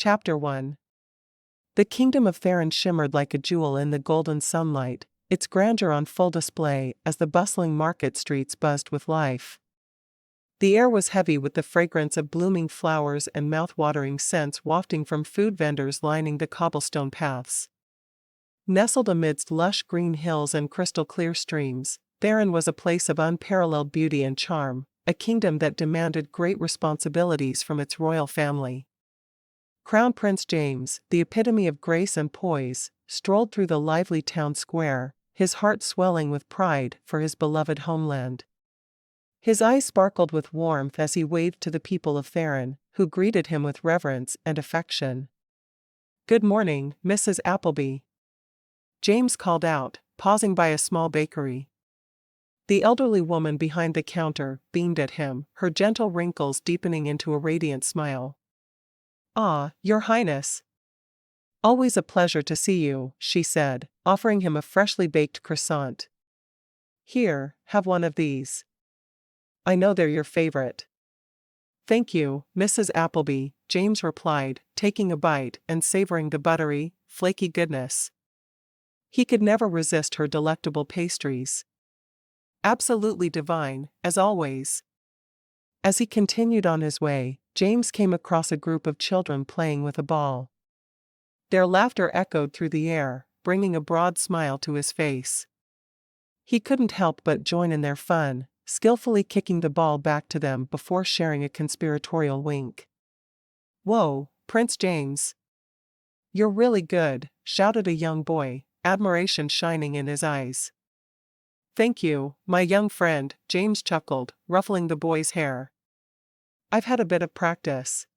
Chapter 1. The kingdom of Theron shimmered like a jewel in the golden sunlight, its grandeur on full display as the bustling market streets buzzed with life. The air was heavy with the fragrance of blooming flowers and mouth-watering scents wafting from food vendors lining the cobblestone paths. Nestled amidst lush green hills and crystal-clear streams, Theron was a place of unparalleled beauty and charm, a kingdom that demanded great responsibilities from its royal family. Crown Prince James, the epitome of grace and poise, strolled through the lively town square, his heart swelling with pride for his beloved homeland. His eyes sparkled with warmth as he waved to the people of Theron, who greeted him with reverence and affection. "Good morning, Mrs. Appleby," James called out, pausing by a small bakery. The elderly woman behind the counter beamed at him, her gentle wrinkles deepening into a radiant smile. "Ah, Your Highness. Always a pleasure to see you," she said, offering him a freshly baked croissant. "Here, have one of these. I know they're your favorite." "Thank you, Mrs. Appleby," James replied, taking a bite and savoring the buttery, flaky goodness. He could never resist her delectable pastries. Absolutely divine, as always. As he continued on his way, James came across a group of children playing with a ball. Their laughter echoed through the air, bringing a broad smile to his face. He couldn't help but join in their fun, skillfully kicking the ball back to them before sharing a conspiratorial wink. "Whoa, Prince James. You're really good," shouted a young boy, admiration shining in his eyes. "Thank you, my young friend," James chuckled, ruffling the boy's hair. "I've had a bit of practice."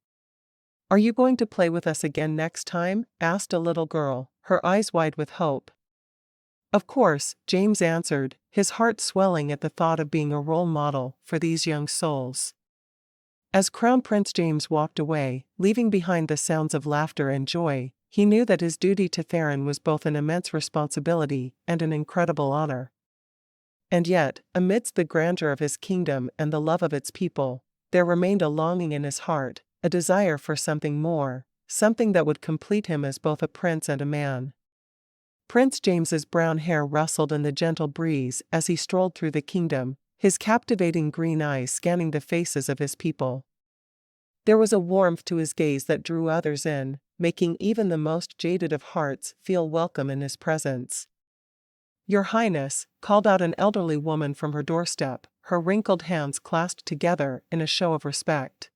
"Are you going to play with us again next time?" asked a little girl, her eyes wide with hope. "Of course," James answered, his heart swelling at the thought of being a role model for these young souls. As Crown Prince James walked away, leaving behind the sounds of laughter and joy, he knew that his duty to Theron was both an immense responsibility and an incredible honor. And yet, amidst the grandeur of his kingdom and the love of its people, there remained a longing in his heart, a desire for something more, something that would complete him as both a prince and a man. Prince James's brown hair rustled in the gentle breeze as he strolled through the kingdom, his captivating green eyes scanning the faces of his people. There was a warmth to his gaze that drew others in, making even the most jaded of hearts feel welcome in his presence. "Your Highness," called out an elderly woman from her doorstep, her wrinkled hands clasped together in a show of respect.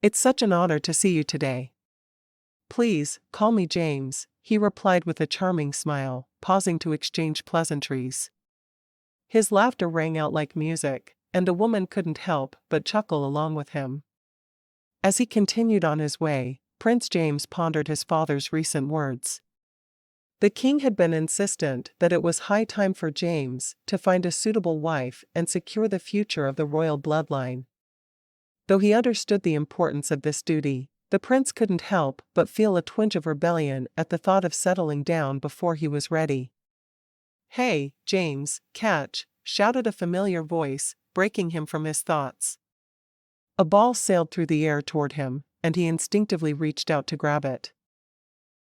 "It's such an honor to see you today." "Please, call me James," he replied with a charming smile, pausing to exchange pleasantries. His laughter rang out like music, and the woman couldn't help but chuckle along with him. As he continued on his way, Prince James pondered his father's recent words. The king had been insistent that it was high time for James to find a suitable wife and secure the future of the royal bloodline. Though he understood the importance of this duty, the prince couldn't help but feel a twinge of rebellion at the thought of settling down before he was ready. "Hey, James, catch!" shouted a familiar voice, breaking him from his thoughts. A ball sailed through the air toward him, and he instinctively reached out to grab it.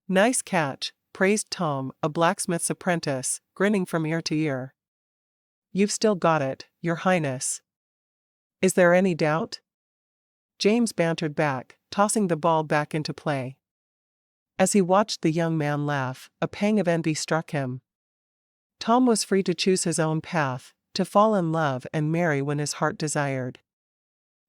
"Nice catch," praised Tom, a blacksmith's apprentice, grinning from ear to ear. "You've still got it, Your Highness." "Is there any doubt?" James bantered back, tossing the ball back into play. As he watched the young man laugh, a pang of envy struck him. Tom was free to choose his own path, to fall in love and marry when his heart desired.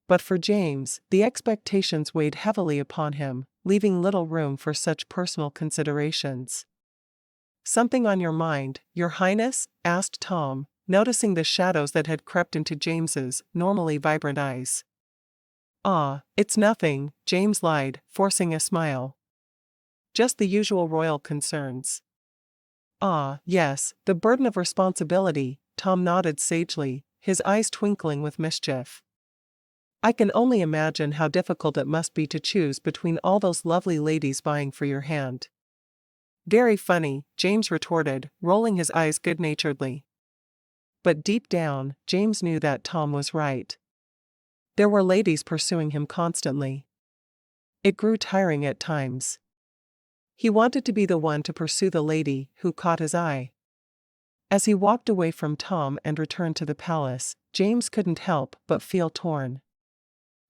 But for James, the expectations weighed heavily upon him, leaving little room for such personal considerations. "Something on your mind, Your Highness?" asked Tom, noticing the shadows that had crept into James's normally vibrant eyes. "Ah, it's nothing," James lied, forcing a smile. "Just the usual royal concerns." "Ah, yes, the burden of responsibility," Tom nodded sagely, his eyes twinkling with mischief. "I can only imagine how difficult it must be to choose between all those lovely ladies vying for your hand." "Very funny," James retorted, rolling his eyes good-naturedly. But deep down, James knew that Tom was right. There were ladies pursuing him constantly. It grew tiring at times. He wanted to be the one to pursue the lady who caught his eye. As he walked away from Tom and returned to the palace, James couldn't help but feel torn.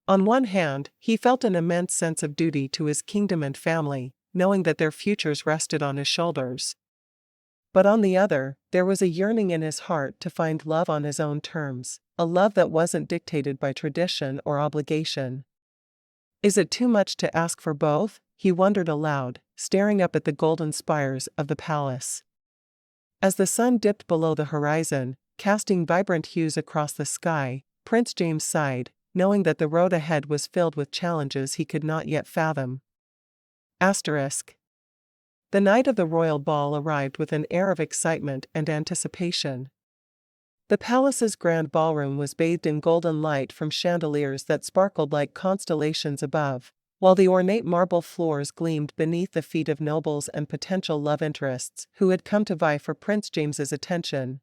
On one hand, he felt an immense sense of duty to his kingdom and family, knowing that their futures rested on his shoulders. But on the other, there was a yearning in his heart to find love on his own terms, a love that wasn't dictated by tradition or obligation. Is it too much to ask for both? He wondered aloud, staring up at the golden spires of the palace. As the sun dipped below the horizon, casting vibrant hues across the sky, Prince James sighed, knowing that the road ahead was filled with challenges he could not yet fathom. Asterisk. The night of the royal ball arrived with an air of excitement and anticipation. The palace's grand ballroom was bathed in golden light from chandeliers that sparkled like constellations above, while the ornate marble floors gleamed beneath the feet of nobles and potential love interests who had come to vie for Prince James's attention.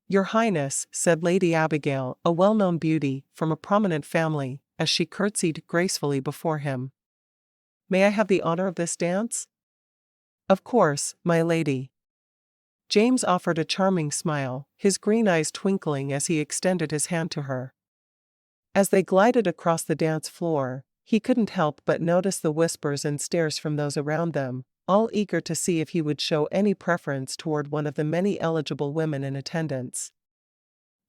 "Your Highness," said Lady Abigail, a well-known beauty from a prominent family, as she curtsied gracefully before him. "May I have the honor of this dance?" "Of course, my lady." James offered a charming smile, his green eyes twinkling as he extended his hand to her. As they glided across the dance floor, he couldn't help but notice the whispers and stares from those around them, all eager to see if he would show any preference toward one of the many eligible women in attendance.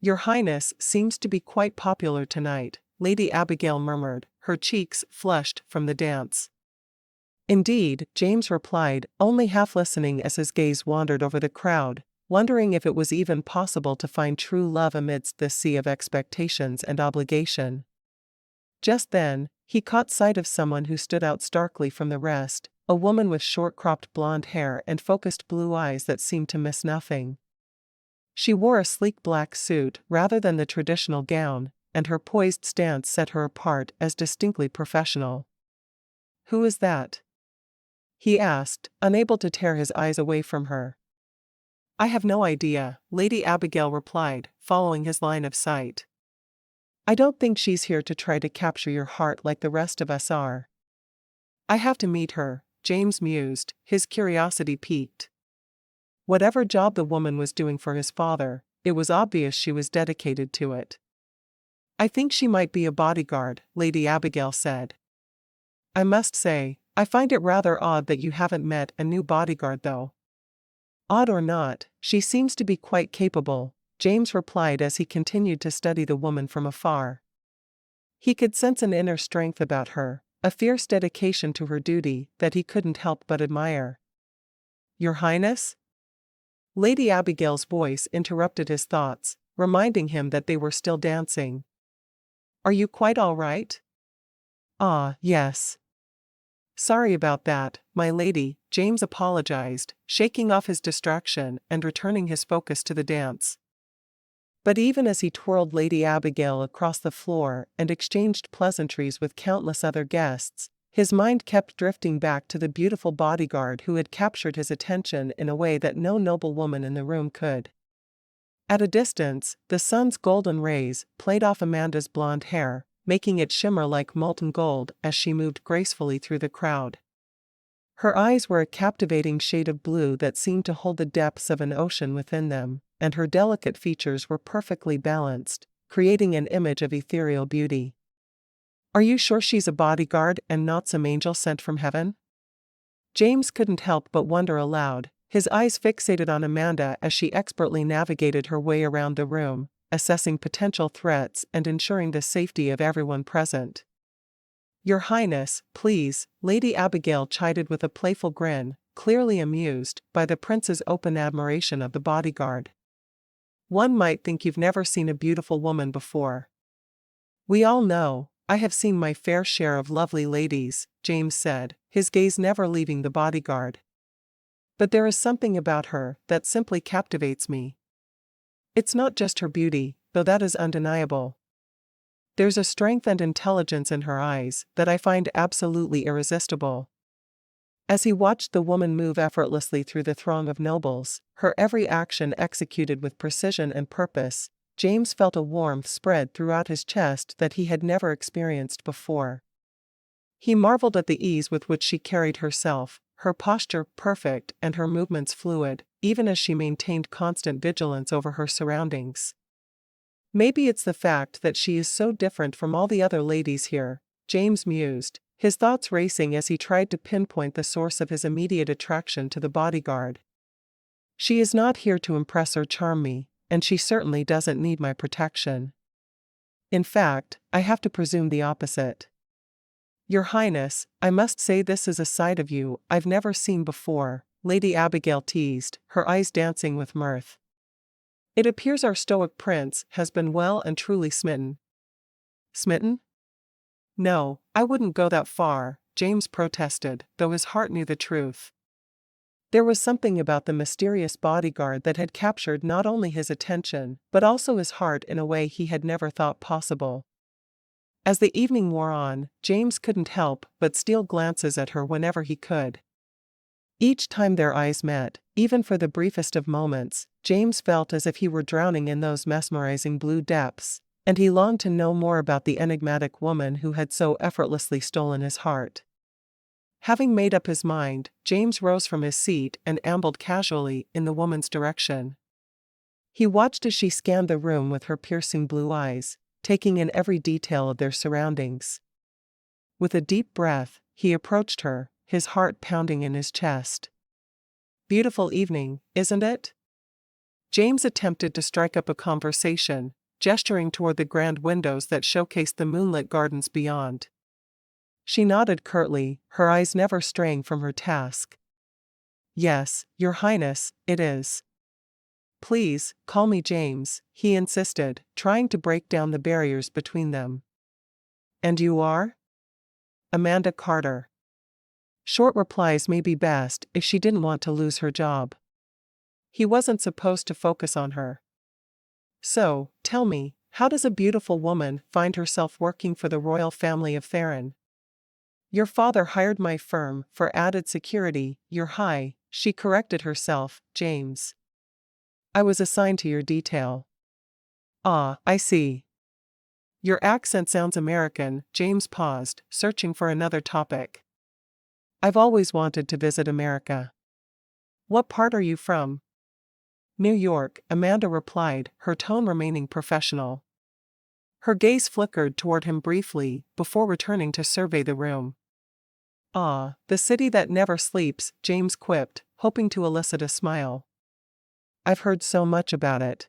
"Your Highness seems to be quite popular tonight," Lady Abigail murmured, her cheeks flushed from the dance. "Indeed," James replied, only half listening as his gaze wandered over the crowd, wondering if it was even possible to find true love amidst this sea of expectations and obligation. Just then, he caught sight of someone who stood out starkly from the rest, a woman with short-cropped blonde hair and focused blue eyes that seemed to miss nothing. She wore a sleek black suit rather than the traditional gown, and her poised stance set her apart as distinctly professional. "Who is that?" he asked, unable to tear his eyes away from her. "I have no idea," Lady Abigail replied, following his line of sight. "I don't think she's here to try to capture your heart like the rest of us are." "I have to meet her," James mused, his curiosity piqued. Whatever job the woman was doing for his father, it was obvious she was dedicated to it. "I think she might be a bodyguard," Lady Abigail said. "I must say, I find it rather odd that you haven't met a new bodyguard though." "Odd or not, she seems to be quite capable," James replied as he continued to study the woman from afar. He could sense an inner strength about her, a fierce dedication to her duty that he couldn't help but admire. "Your Highness?" Lady Abigail's voice interrupted his thoughts, reminding him that they were still dancing. "Are you quite all right?" "Ah, yes. Sorry about that, my lady," James apologized, shaking off his distraction and returning his focus to the dance. But even as he twirled Lady Abigail across the floor and exchanged pleasantries with countless other guests, his mind kept drifting back to the beautiful bodyguard who had captured his attention in a way that no noble woman in the room could. At a distance, the sun's golden rays played off Amanda's blonde hair, making it shimmer like molten gold as she moved gracefully through the crowd. Her eyes were a captivating shade of blue that seemed to hold the depths of an ocean within them, and her delicate features were perfectly balanced, creating an image of ethereal beauty. "Are you sure she's a bodyguard and not some angel sent from heaven?" James couldn't help but wonder aloud, his eyes fixated on Amanda as she expertly navigated her way around the room, assessing potential threats and ensuring the safety of everyone present. "Your Highness, please," Lady Abigail chided with a playful grin, clearly amused by the prince's open admiration of the bodyguard. "One might think you've never seen a beautiful woman before." "We all know, I have seen my fair share of lovely ladies," James said, his gaze never leaving the bodyguard. "But there is something about her that simply captivates me. It's not just her beauty, though that is undeniable. There's a strength and intelligence in her eyes that I find absolutely irresistible." As he watched the woman move effortlessly through the throng of nobles, her every action executed with precision and purpose, James felt a warmth spread throughout his chest that he had never experienced before. He marveled at the ease with which she carried herself, her posture perfect and her movements fluid, even as she maintained constant vigilance over her surroundings. Maybe it's the fact that she is so different from all the other ladies here, James mused, his thoughts racing as he tried to pinpoint the source of his immediate attraction to the bodyguard. She is not here to impress or charm me, and she certainly doesn't need my protection. In fact, I have to presume the opposite. Your Highness, I must say this is a side of you I've never seen before, Lady Abigail teased, her eyes dancing with mirth. It appears our stoic prince has been well and truly smitten. Smitten? No, I wouldn't go that far, James protested, though his heart knew the truth. There was something about the mysterious bodyguard that had captured not only his attention, but also his heart in a way he had never thought possible. As the evening wore on, James couldn't help but steal glances at her whenever he could. Each time their eyes met, even for the briefest of moments, James felt as if he were drowning in those mesmerizing blue depths, and he longed to know more about the enigmatic woman who had so effortlessly stolen his heart. Having made up his mind, James rose from his seat and ambled casually in the woman's direction. He watched as she scanned the room with her piercing blue eyes, taking in every detail of their surroundings. With a deep breath, he approached her, his heart pounding in his chest. Beautiful evening, isn't it? James attempted to strike up a conversation, gesturing toward the grand windows that showcased the moonlit gardens beyond. She nodded curtly, her eyes never straying from her task. Yes, Your Highness, it is. Please, call me James, he insisted, trying to break down the barriers between them. And you are? Amanda Carter. Short replies may be best if she didn't want to lose her job. He wasn't supposed to focus on her. So, tell me, how does a beautiful woman find herself working for the royal family of Theron? Your father hired my firm for added security, Your High, she corrected herself, James. I was assigned to your detail. Ah, I see. Your accent sounds American, James paused, searching for another topic. I've always wanted to visit America. What part are you from? New York, Amanda replied, her tone remaining professional. Her gaze flickered toward him briefly, before returning to survey the room. Ah, the city that never sleeps, James quipped, hoping to elicit a smile. I've heard so much about it.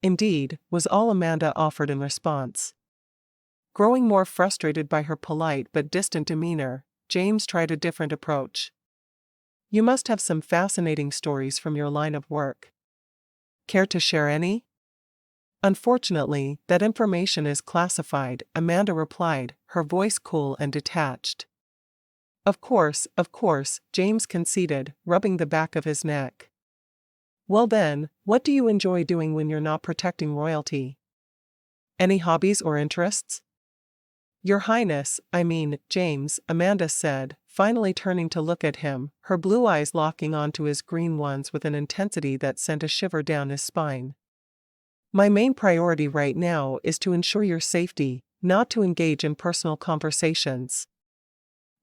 Indeed, was all Amanda offered in response. Growing more frustrated by her polite but distant demeanor, James tried a different approach. You must have some fascinating stories from your line of work. Care to share any? Unfortunately, that information is classified, Amanda replied, her voice cool and detached. Of course, James conceded, rubbing the back of his neck. Well then, what do you enjoy doing when you're not protecting royalty? Any hobbies or interests? Your Highness, James, Amanda said, finally turning to look at him, her blue eyes locking onto his green ones with an intensity that sent a shiver down his spine. My main priority right now is to ensure your safety, not to engage in personal conversations.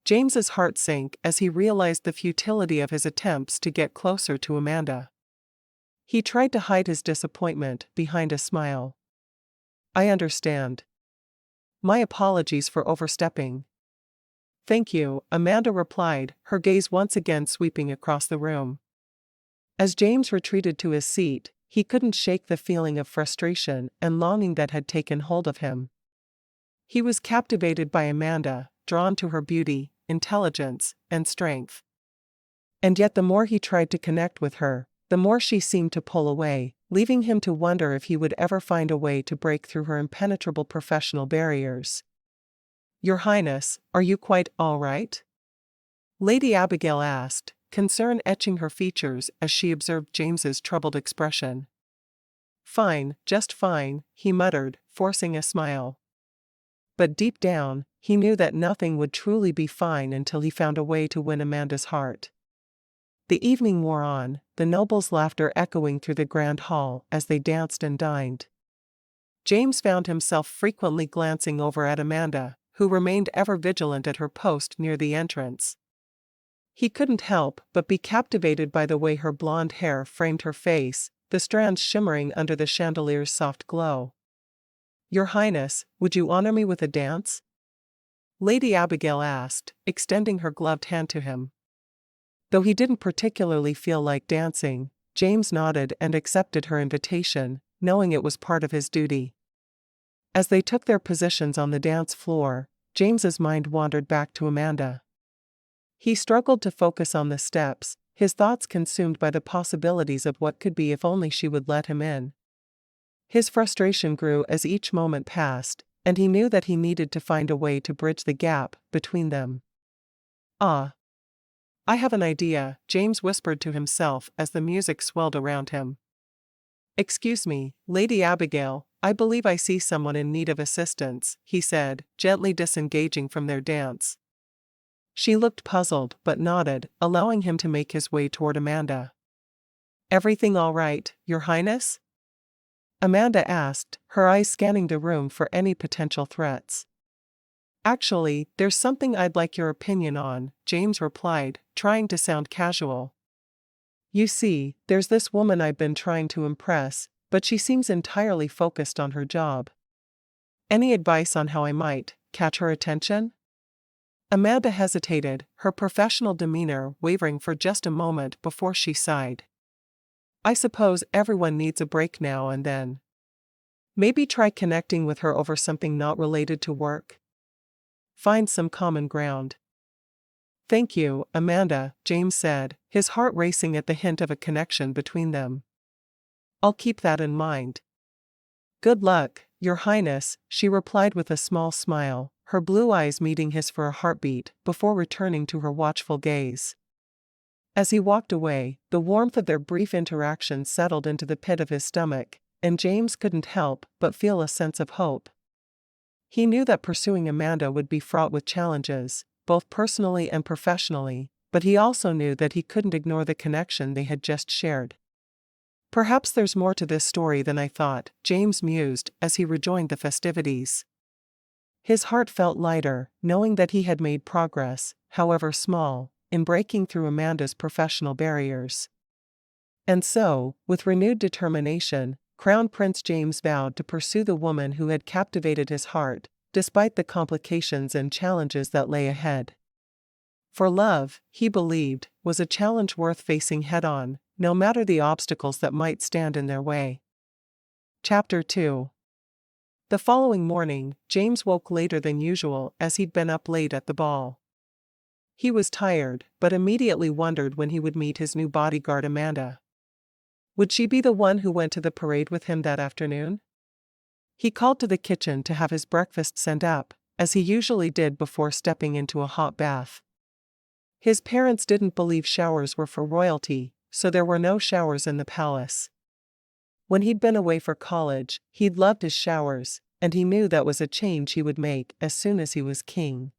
James's heart sank as he realized the futility of his attempts to get closer to Amanda. He tried to hide his disappointment behind a smile. I understand. My apologies for overstepping. Thank you, Amanda replied, her gaze once again sweeping across the room. As James retreated to his seat, he couldn't shake the feeling of frustration and longing that had taken hold of him. He was captivated by Amanda, drawn to her beauty, intelligence, and strength. And yet the more he tried to connect with her, the more she seemed to pull away, leaving him to wonder if he would ever find a way to break through her impenetrable professional barriers. Your Highness, are you quite all right? Lady Abigail asked, concern etching her features as she observed James's troubled expression. Fine, just fine, he muttered, forcing a smile. But deep down, he knew that nothing would truly be fine until he found a way to win Amanda's heart. The evening wore on, the nobles' laughter echoing through the grand hall as they danced and dined. James found himself frequently glancing over at Amanda, who remained ever vigilant at her post near the entrance. He couldn't help but be captivated by the way her blonde hair framed her face, the strands shimmering under the chandelier's soft glow. "Your Highness, would you honor me with a dance?" Lady Abigail asked, extending her gloved hand to him. Though he didn't particularly feel like dancing, James nodded and accepted her invitation, knowing it was part of his duty. As they took their positions on the dance floor, James's mind wandered back to Amanda. He struggled to focus on the steps, his thoughts consumed by the possibilities of what could be if only she would let him in. His frustration grew as each moment passed, and he knew that he needed to find a way to bridge the gap between them. "Ah. I have an idea," James whispered to himself as the music swelled around him. "Excuse me, Lady Abigail, I believe I see someone in need of assistance," he said, gently disengaging from their dance. She looked puzzled but nodded, allowing him to make his way toward Amanda. "Everything all right, Your Highness?" Amanda asked, her eyes scanning the room for any potential threats. "Actually, there's something I'd like your opinion on," James replied, trying to sound casual. "You see, there's this woman I've been trying to impress, but she seems entirely focused on her job. Any advice on how I might catch her attention?" Amanda hesitated, her professional demeanor wavering for just a moment before she sighed. "I suppose everyone needs a break now and then. Maybe try connecting with her over something not related to work. Find some common ground." "Thank you, Amanda," James said, his heart racing at the hint of a connection between them. "I'll keep that in mind." "Good luck, Your Highness," she replied with a small smile, her blue eyes meeting his for a heartbeat before returning to her watchful gaze. As he walked away, the warmth of their brief interaction settled into the pit of his stomach, and James couldn't help but feel a sense of hope. He knew that pursuing Amanda would be fraught with challenges, both personally and professionally, but he also knew that he couldn't ignore the connection they had just shared. "Perhaps there's more to this story than I thought," James mused as he rejoined the festivities. His heart felt lighter, knowing that he had made progress, however small, in breaking through Amanda's professional barriers. And so, with renewed determination, Crown Prince James vowed to pursue the woman who had captivated his heart, despite the complications and challenges that lay ahead. For love, he believed, was a challenge worth facing head-on, no matter the obstacles that might stand in their way. Chapter 2. The following morning, James woke later than usual as he'd been up late at the ball. He was tired, but immediately wondered when he would meet his new bodyguard Amanda. Would she be the one who went to the parade with him that afternoon? He called to the kitchen to have his breakfast sent up, as he usually did before stepping into a hot bath. His parents didn't believe showers were for royalty, so there were no showers in the palace. When he'd been away for college, he'd loved his showers, and he knew that was a change he would make as soon as he was king.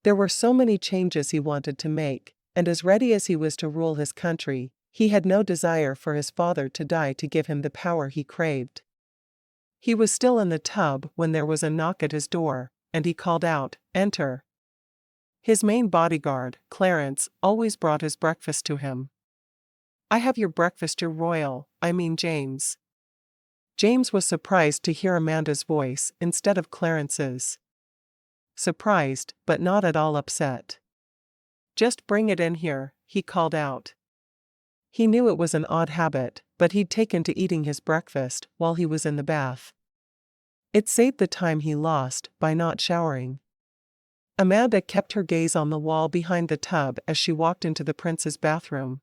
There were so many changes he wanted to make, and as ready as he was to rule his country, he had no desire for his father to die to give him the power he craved. He was still in the tub when there was a knock at his door, and he called out, "Enter." His main bodyguard, Clarence, always brought his breakfast to him. "I have your breakfast, James." James was surprised to hear Amanda's voice instead of Clarence's. Surprised, but not at all upset. "Just bring it in here," he called out. He knew it was an odd habit, but he'd taken to eating his breakfast while he was in the bath. It saved the time he lost by not showering. Amanda kept her gaze on the wall behind the tub as she walked into the prince's bathroom.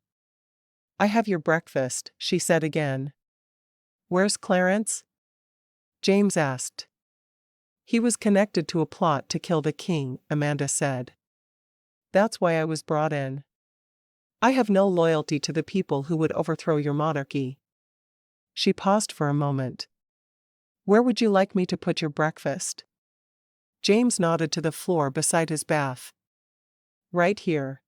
"I have your breakfast," she said again. "Where's Clarence?" James asked. "He was connected to a plot to kill the king," Amanda said. "That's why I was brought in. I have no loyalty to the people who would overthrow your monarchy." She paused for a moment. "Where would you like me to put your breakfast?" James nodded to the floor beside his bath. "Right here.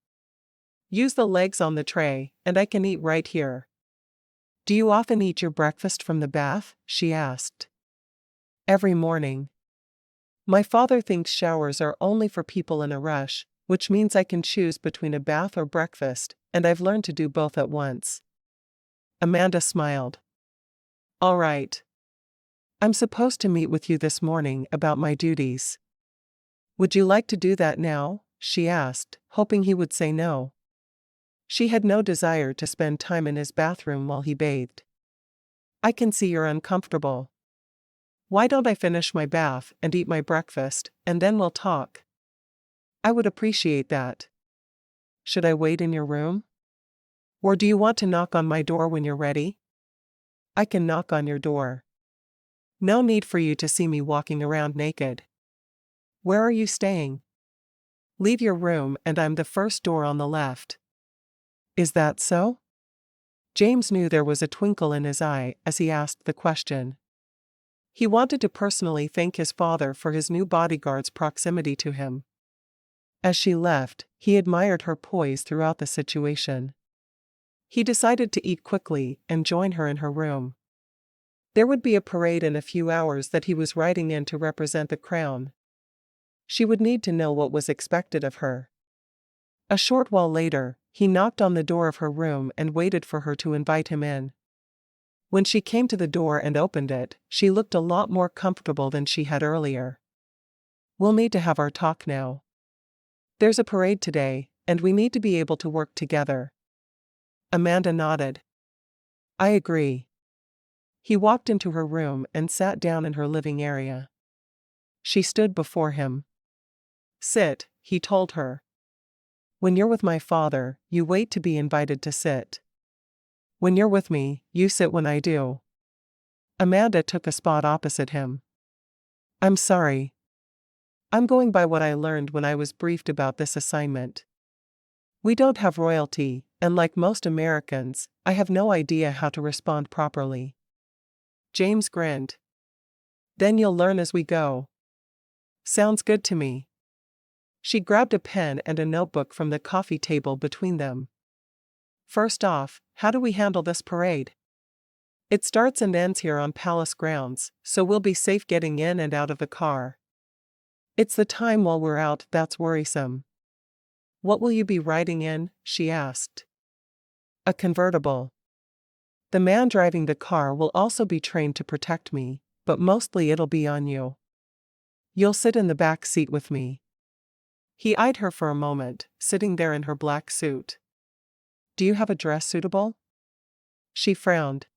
Use the legs on the tray, and I can eat right here." "Do you often eat your breakfast from the bath?" she asked. "Every morning." My father thinks showers are only for people in a rush, which means I can choose between a bath or breakfast, and I've learned to do both at once. Amanda smiled. All right. I'm supposed to meet with you this morning about my duties. Would you like to do that now? She asked, hoping he would say no. She had no desire to spend time in his bathroom while he bathed. I can see you're uncomfortable. Why don't I finish my bath and eat my breakfast, and then we'll talk? I would appreciate that. Should I wait in your room? Or do you want to knock on my door when you're ready? I can knock on your door. No need for you to see me walking around naked. Where are you staying? Leave your room and I'm the first door on the left. Is that so? James knew there was a twinkle in his eye as he asked the question. He wanted to personally thank his father for his new bodyguard's proximity to him. As she left, he admired her poise throughout the situation. He decided to eat quickly and join her in her room. There would be a parade in a few hours that he was riding in to represent the crown. She would need to know what was expected of her. A short while later, he knocked on the door of her room and waited for her to invite him in. When she came to the door and opened it, she looked a lot more comfortable than she had earlier. We'll need to have our talk now. There's a parade today, and we need to be able to work together. Amanda nodded. I agree. He walked into her room and sat down in her living area. She stood before him. Sit, he told her. When you're with my father, you wait to be invited to sit. When you're with me, you sit when I do. Amanda took a spot opposite him. I'm sorry. I'm going by what I learned when I was briefed about this assignment. We don't have royalty, and like most Americans, I have no idea how to respond properly. James grinned. Then you'll learn as we go. Sounds good to me. She grabbed a pen and a notebook from the coffee table between them. First off, how do we handle this parade? It starts and ends here on palace grounds, so we'll be safe getting in and out of the car. It's the time while we're out that's worrisome. What will you be riding in? She asked. A convertible. The man driving the car will also be trained to protect me, but mostly it'll be on you. You'll sit in the back seat with me. He eyed her for a moment, sitting there in her black suit. Do you have a dress suitable? She frowned.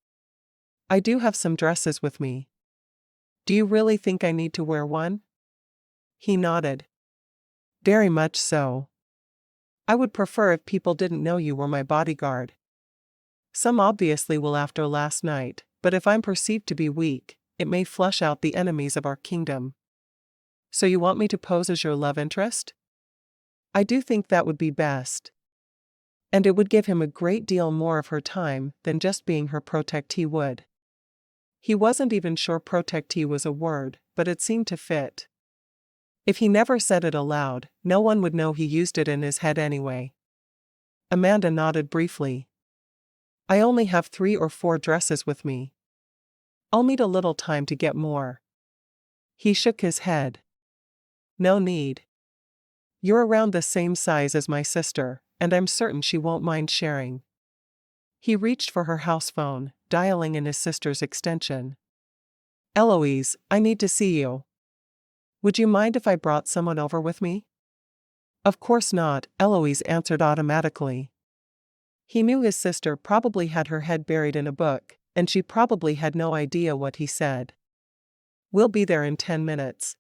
I do have some dresses with me. Do you really think I need to wear one? He nodded. Very much so. I would prefer if people didn't know you were my bodyguard. Some obviously will after last night, but if I'm perceived to be weak, it may flush out the enemies of our kingdom. So you want me to pose as your love interest? I do think that would be best. And it would give him a great deal more of her time than just being her protectee would. He wasn't even sure protectee was a word, but it seemed to fit. If he never said it aloud, no one would know he used it in his head anyway. Amanda nodded briefly. I only have 3 or 4 dresses with me. I'll need a little time to get more. He shook his head. No need. You're around the same size as my sister, and I'm certain she won't mind sharing. He reached for her house phone, dialing in his sister's extension. Eloise, I need to see you. Would you mind if I brought someone over with me? Of course not, Eloise answered automatically. He knew his sister probably had her head buried in a book, and she probably had no idea what he said. We'll be there in 10 minutes.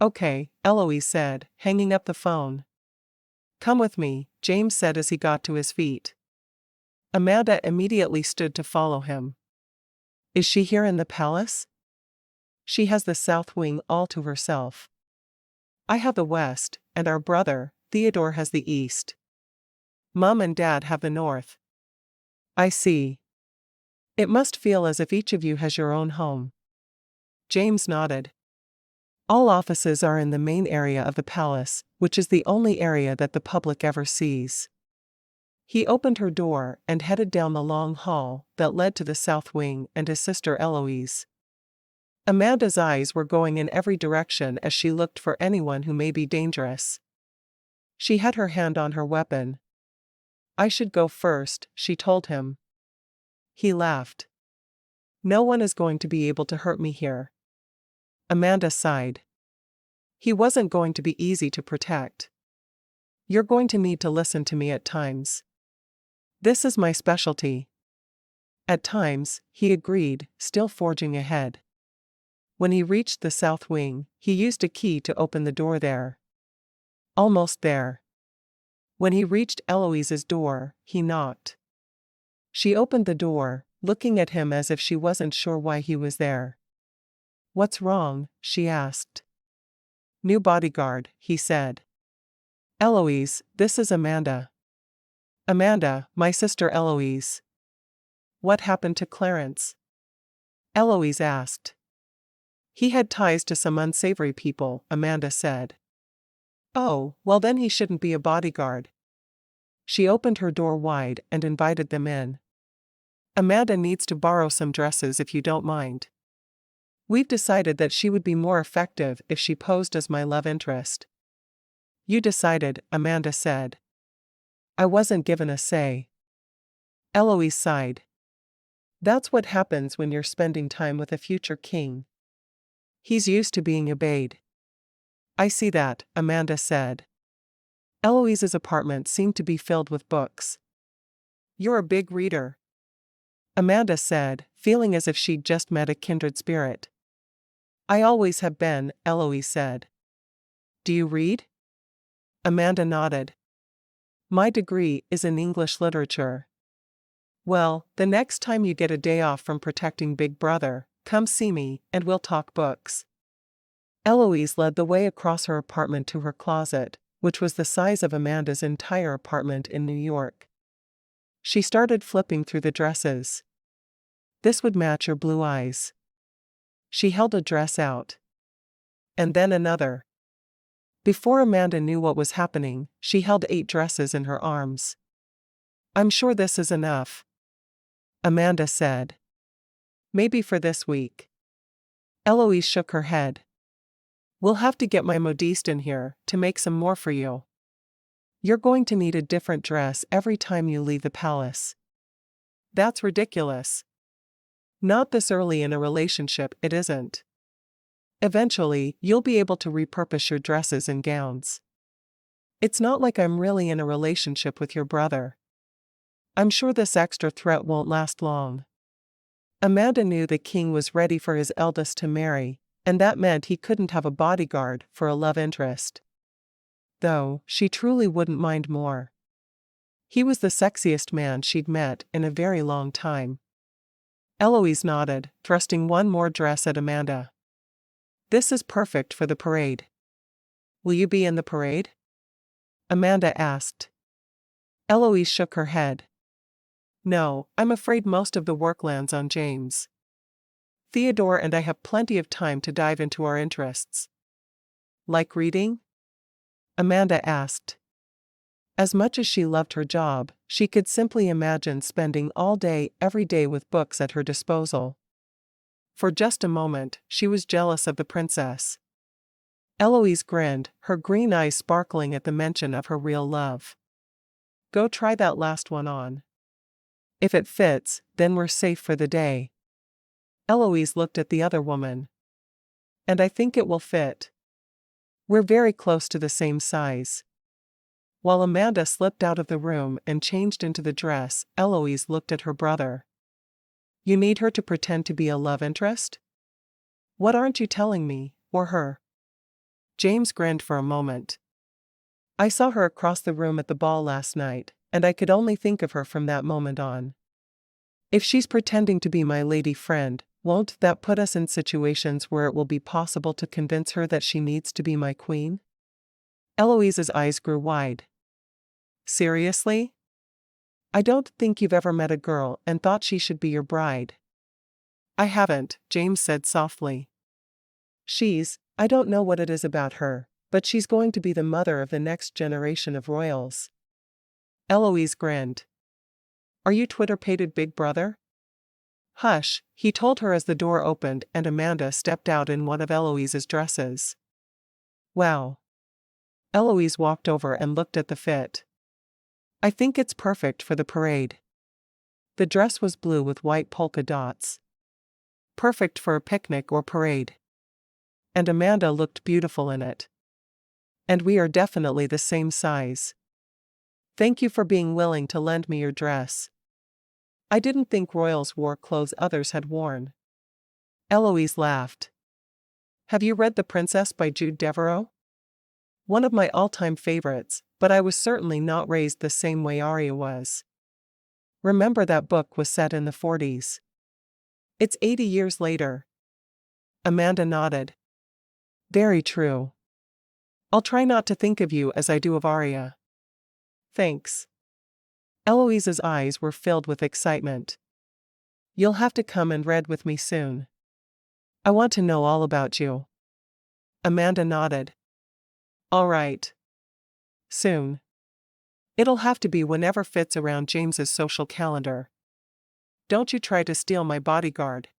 Okay, Eloise said, hanging up the phone. Come with me, James said as he got to his feet. Amanda immediately stood to follow him. Is she here in the palace? She has the south wing all to herself. I have the west, and our brother, Theodore, has the east. Mum and Dad have the north. I see. It must feel as if each of you has your own home. James nodded. All offices are in the main area of the palace, which is the only area that the public ever sees. He opened her door and headed down the long hall that led to the south wing and his sister Eloise. Amanda's eyes were going in every direction as she looked for anyone who may be dangerous. She had her hand on her weapon. "I should go first," she told him. He laughed. "No one is going to be able to hurt me here." Amanda sighed. "He wasn't going to be easy to protect. You're going to need to listen to me at times. This is my specialty." "At times," he agreed, still forging ahead. When he reached the south wing, he used a key to open the door there. Almost there. When he reached Eloise's door, he knocked. She opened the door, looking at him as if she wasn't sure why he was there. "What's wrong?" she asked. "New bodyguard," he said. "Eloise, this is Amanda." "Amanda, my sister Eloise." "What happened to Clarence?" Eloise asked. "He had ties to some unsavory people," Amanda said. "Oh, well then he shouldn't be a bodyguard." She opened her door wide and invited them in. "Amanda needs to borrow some dresses if you don't mind. We've decided that she would be more effective if she posed as my love interest." "You decided," Amanda said. "I wasn't given a say." Eloise sighed. "That's what happens when you're spending time with a future king. He's used to being obeyed." "I see that," Amanda said. Eloise's apartment seemed to be filled with books. "You're a big reader," Amanda said, feeling as if she'd just met a kindred spirit. "I always have been," Eloise said. "Do you read?" Amanda nodded. "My degree is in English literature." "Well, the next time you get a day off from protecting Big Brother, come see me, and we'll talk books." Eloise led the way across her apartment to her closet, which was the size of Amanda's entire apartment in New York. She started flipping through the dresses. This would match her blue eyes. She held a dress out. And then another. Before Amanda knew what was happening, she held 8 dresses in her arms. "I'm sure this is enough," Amanda said. "Maybe for this week." Eloise shook her head. "We'll have to get my modiste in here to make some more for you. You're going to need a different dress every time you leave the palace." "That's ridiculous." "Not this early in a relationship, it isn't. Eventually, you'll be able to repurpose your dresses and gowns. It's not like I'm really in a relationship with your brother. I'm sure this extra threat won't last long." Amanda knew the king was ready for his eldest to marry, and that meant he couldn't have a bodyguard for a love interest. Though, she truly wouldn't mind more. He was the sexiest man she'd met in a very long time. Eloise nodded, thrusting one more dress at Amanda. "This is perfect for the parade." "Will you be in the parade?" Amanda asked. Eloise shook her head. "No, I'm afraid most of the work lands on James. Theodore and I have plenty of time to dive into our interests." "Like reading?" Amanda asked. As much as she loved her job, she could simply imagine spending all day every day with books at her disposal. For just a moment, she was jealous of the princess. Eloise grinned, her green eyes sparkling at the mention of her real love. "Go try that last one on. If it fits, then we're safe for the day." Eloise looked at the other woman. "And I think it will fit. We're very close to the same size." While Amanda slipped out of the room and changed into the dress, Eloise looked at her brother. "You need her to pretend to be a love interest? What aren't you telling me, or her?" James grinned for a moment. "I saw her across the room at the ball last night, and I could only think of her from that moment on. If she's pretending to be my lady friend, won't that put us in situations where it will be possible to convince her that she needs to be my queen?" Eloise's eyes grew wide. "Seriously? I don't think you've ever met a girl and thought she should be your bride." "I haven't," James said softly. I don't know what it is about her, but she's going to be the mother of the next generation of royals." Eloise grinned. "Are you Twitter-pated Big Brother?" Hush, he told her as the door opened and Amanda stepped out in one of Eloise's dresses. Wow. Eloise walked over and looked at the fit. I think it's perfect for the parade. The dress was blue with white polka dots. Perfect for a picnic or parade. And Amanda looked beautiful in it. And we are definitely the same size. Thank you for being willing to lend me your dress. I didn't think royals wore clothes others had worn. Eloise laughed. Have you read The Princess by Jude Devereux? One of my all-time favorites, but I was certainly not raised the same way Arya was. Remember that book was set in the 40s. It's 80 years later. Amanda nodded. Very true. I'll try not to think of you as I do of Arya. Thanks. Eloise's eyes were filled with excitement. You'll have to come and read with me soon. I want to know all about you. Amanda nodded. All right. Soon. It'll have to be whenever fits around James's social calendar. Don't you try to steal my bodyguard.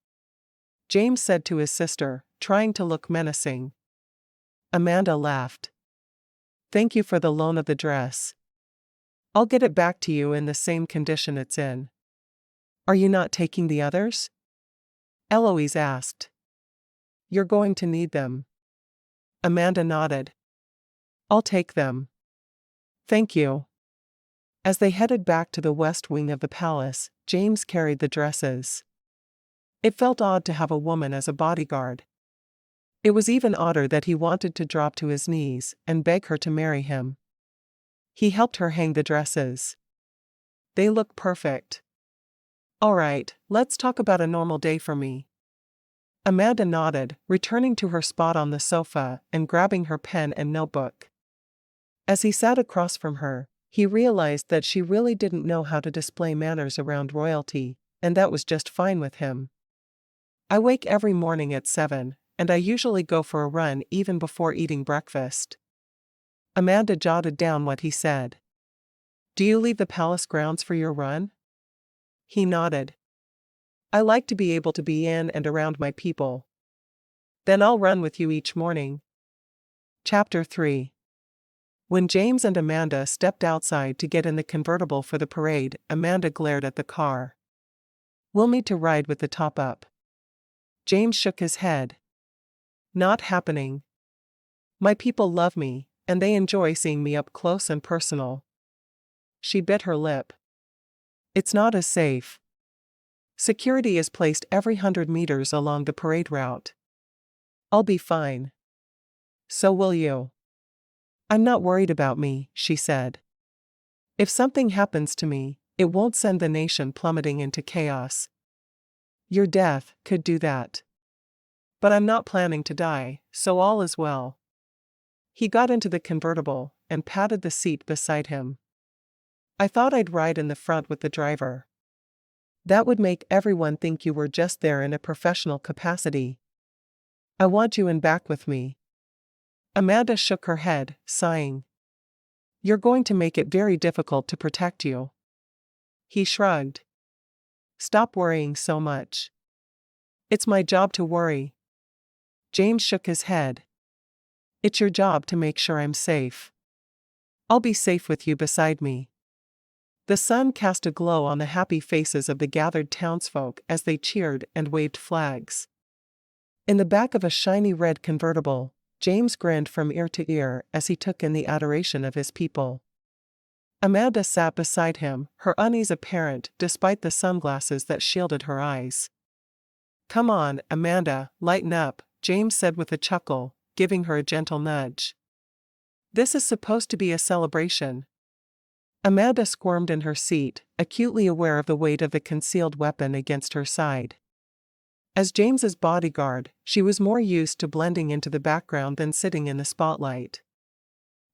James said to his sister, trying to look menacing. Amanda laughed. Thank you for the loan of the dress. I'll get it back to you in the same condition it's in. Are you not taking the others? Eloise asked. You're going to need them. Amanda nodded. I'll take them. Thank you. As they headed back to the west wing of the palace, James carried the dresses. It felt odd to have a woman as a bodyguard. It was even odder that he wanted to drop to his knees and beg her to marry him. He helped her hang the dresses. They look perfect. All right, let's talk about a normal day for me. Amanda nodded, returning to her spot on the sofa and grabbing her pen and notebook. As he sat across from her, he realized that she really didn't know how to display manners around royalty, and that was just fine with him. I wake every morning at 7, and I usually go for a run even before eating breakfast. Amanda jotted down what he said. Do you leave the palace grounds for your run? He nodded. I like to be able to be in and around my people. Then I'll run with you each morning. Chapter 3. When James and Amanda stepped outside to get in the convertible for the parade, Amanda glared at the car. We'll need to ride with the top up. James shook his head. Not happening. My people love me, and they enjoy seeing me up close and personal. She bit her lip. It's not as safe. Security is placed every 100 meters along the parade route. I'll be fine. So will you. I'm not worried about me, she said. If something happens to me, it won't send the nation plummeting into chaos. Your death could do that. But I'm not planning to die, so all is well. He got into the convertible and patted the seat beside him. I thought I'd ride in the front with the driver. That would make everyone think you were just there in a professional capacity. I want you in back with me. Amanda shook her head, sighing. You're going to make it very difficult to protect you. He shrugged. Stop worrying so much. It's my job to worry. James shook his head. It's your job to make sure I'm safe. I'll be safe with you beside me. The sun cast a glow on the happy faces of the gathered townsfolk as they cheered and waved flags. In the back of a shiny red convertible, James grinned from ear to ear as he took in the adoration of his people. Amanda sat beside him, her unease apparent despite the sunglasses that shielded her eyes. Come on, Amanda, lighten up, James said with a chuckle, giving her a gentle nudge. This is supposed to be a celebration. Amanda squirmed in her seat, acutely aware of the weight of the concealed weapon against her side. As James's bodyguard, she was more used to blending into the background than sitting in the spotlight.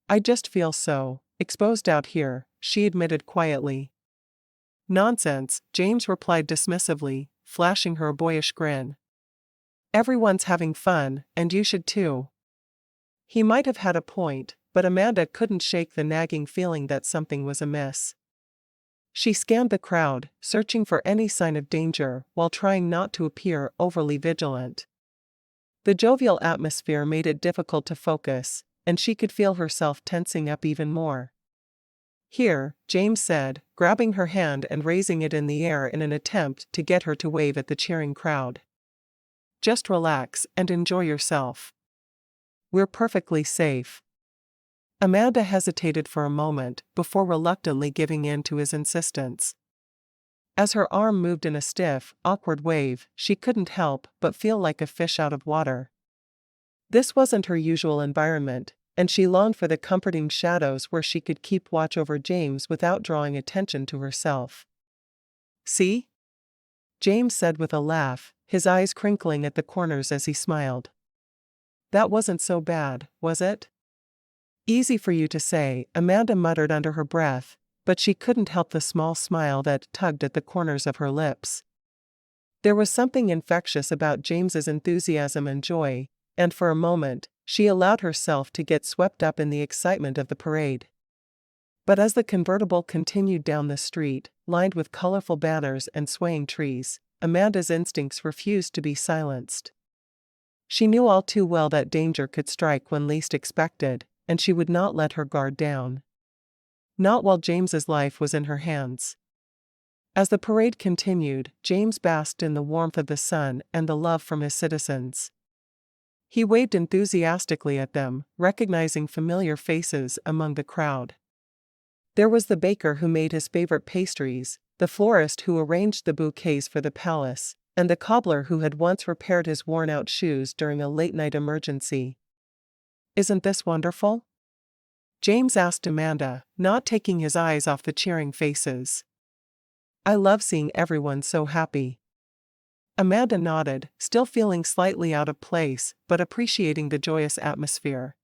I just feel so exposed out here, she admitted quietly. Nonsense, James replied dismissively, flashing her a boyish grin. Everyone's having fun, and you should too. He might have had a point, but Amanda couldn't shake the nagging feeling that something was amiss. She scanned the crowd, searching for any sign of danger while trying not to appear overly vigilant. The jovial atmosphere made it difficult to focus, and she could feel herself tensing up even more. "Here," James said, grabbing her hand and raising it in the air in an attempt to get her to wave at the cheering crowd. "Just relax and enjoy yourself. We're perfectly safe." Amanda hesitated for a moment before reluctantly giving in to his insistence. As her arm moved in a stiff, awkward wave, she couldn't help but feel like a fish out of water. This wasn't her usual environment, and she longed for the comforting shadows where she could keep watch over James without drawing attention to herself. "See?" James said with a laugh, his eyes crinkling at the corners as he smiled. "That wasn't so bad, was it?" "Easy for you to say," Amanda muttered under her breath, but she couldn't help the small smile that tugged at the corners of her lips. There was something infectious about James's enthusiasm and joy, and for a moment, she allowed herself to get swept up in the excitement of the parade. But as the convertible continued down the street, lined with colorful banners and swaying trees, Amanda's instincts refused to be silenced. She knew all too well that danger could strike when least expected, and she would not let her guard down. Not while James's life was in her hands. As the parade continued, James basked in the warmth of the sun and the love from his citizens. He waved enthusiastically at them, recognizing familiar faces among the crowd. There was the baker who made his favorite pastries, the florist who arranged the bouquets for the palace, and the cobbler who had once repaired his worn-out shoes during a late-night emergency. "Isn't this wonderful?" James asked Amanda, not taking his eyes off the cheering faces. "I love seeing everyone so happy." Amanda nodded, still feeling slightly out of place, but appreciating the joyous atmosphere.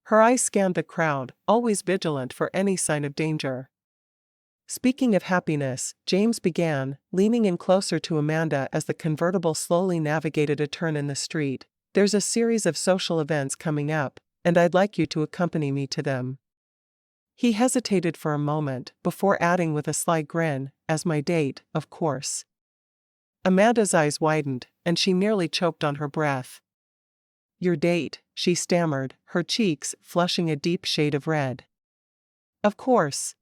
Her eyes scanned the crowd, always vigilant for any sign of danger. "Speaking of happiness," James began, leaning in closer to Amanda as the convertible slowly navigated a turn in the street, "there's a series of social events coming up, and I'd like you to accompany me to them." He hesitated for a moment before adding with a sly grin, "As my date, of course." Amanda's eyes widened, and she nearly choked on her breath. "Your date," she stammered, her cheeks flushing a deep shade of red. "Of course.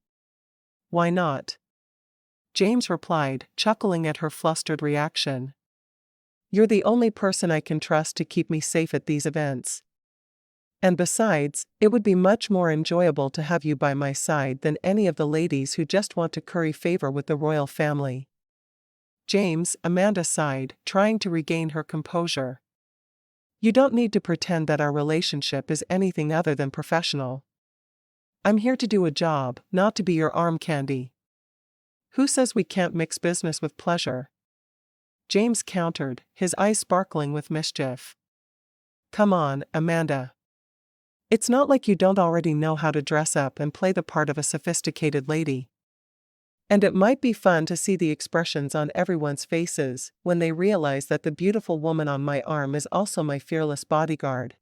Why not?" James replied, chuckling at her flustered reaction. "You're the only person I can trust to keep me safe at these events. And besides, it would be much more enjoyable to have you by my side than any of the ladies who just want to curry favor with the royal family." "James," Amanda sighed, trying to regain her composure. "You don't need to pretend that our relationship is anything other than professional. I'm here to do a job, not to be your arm candy." "Who says we can't mix business with pleasure?" James countered, his eyes sparkling with mischief. "Come on, Amanda. It's not like you don't already know how to dress up and play the part of a sophisticated lady. And it might be fun to see the expressions on everyone's faces when they realize that the beautiful woman on my arm is also my fearless bodyguard."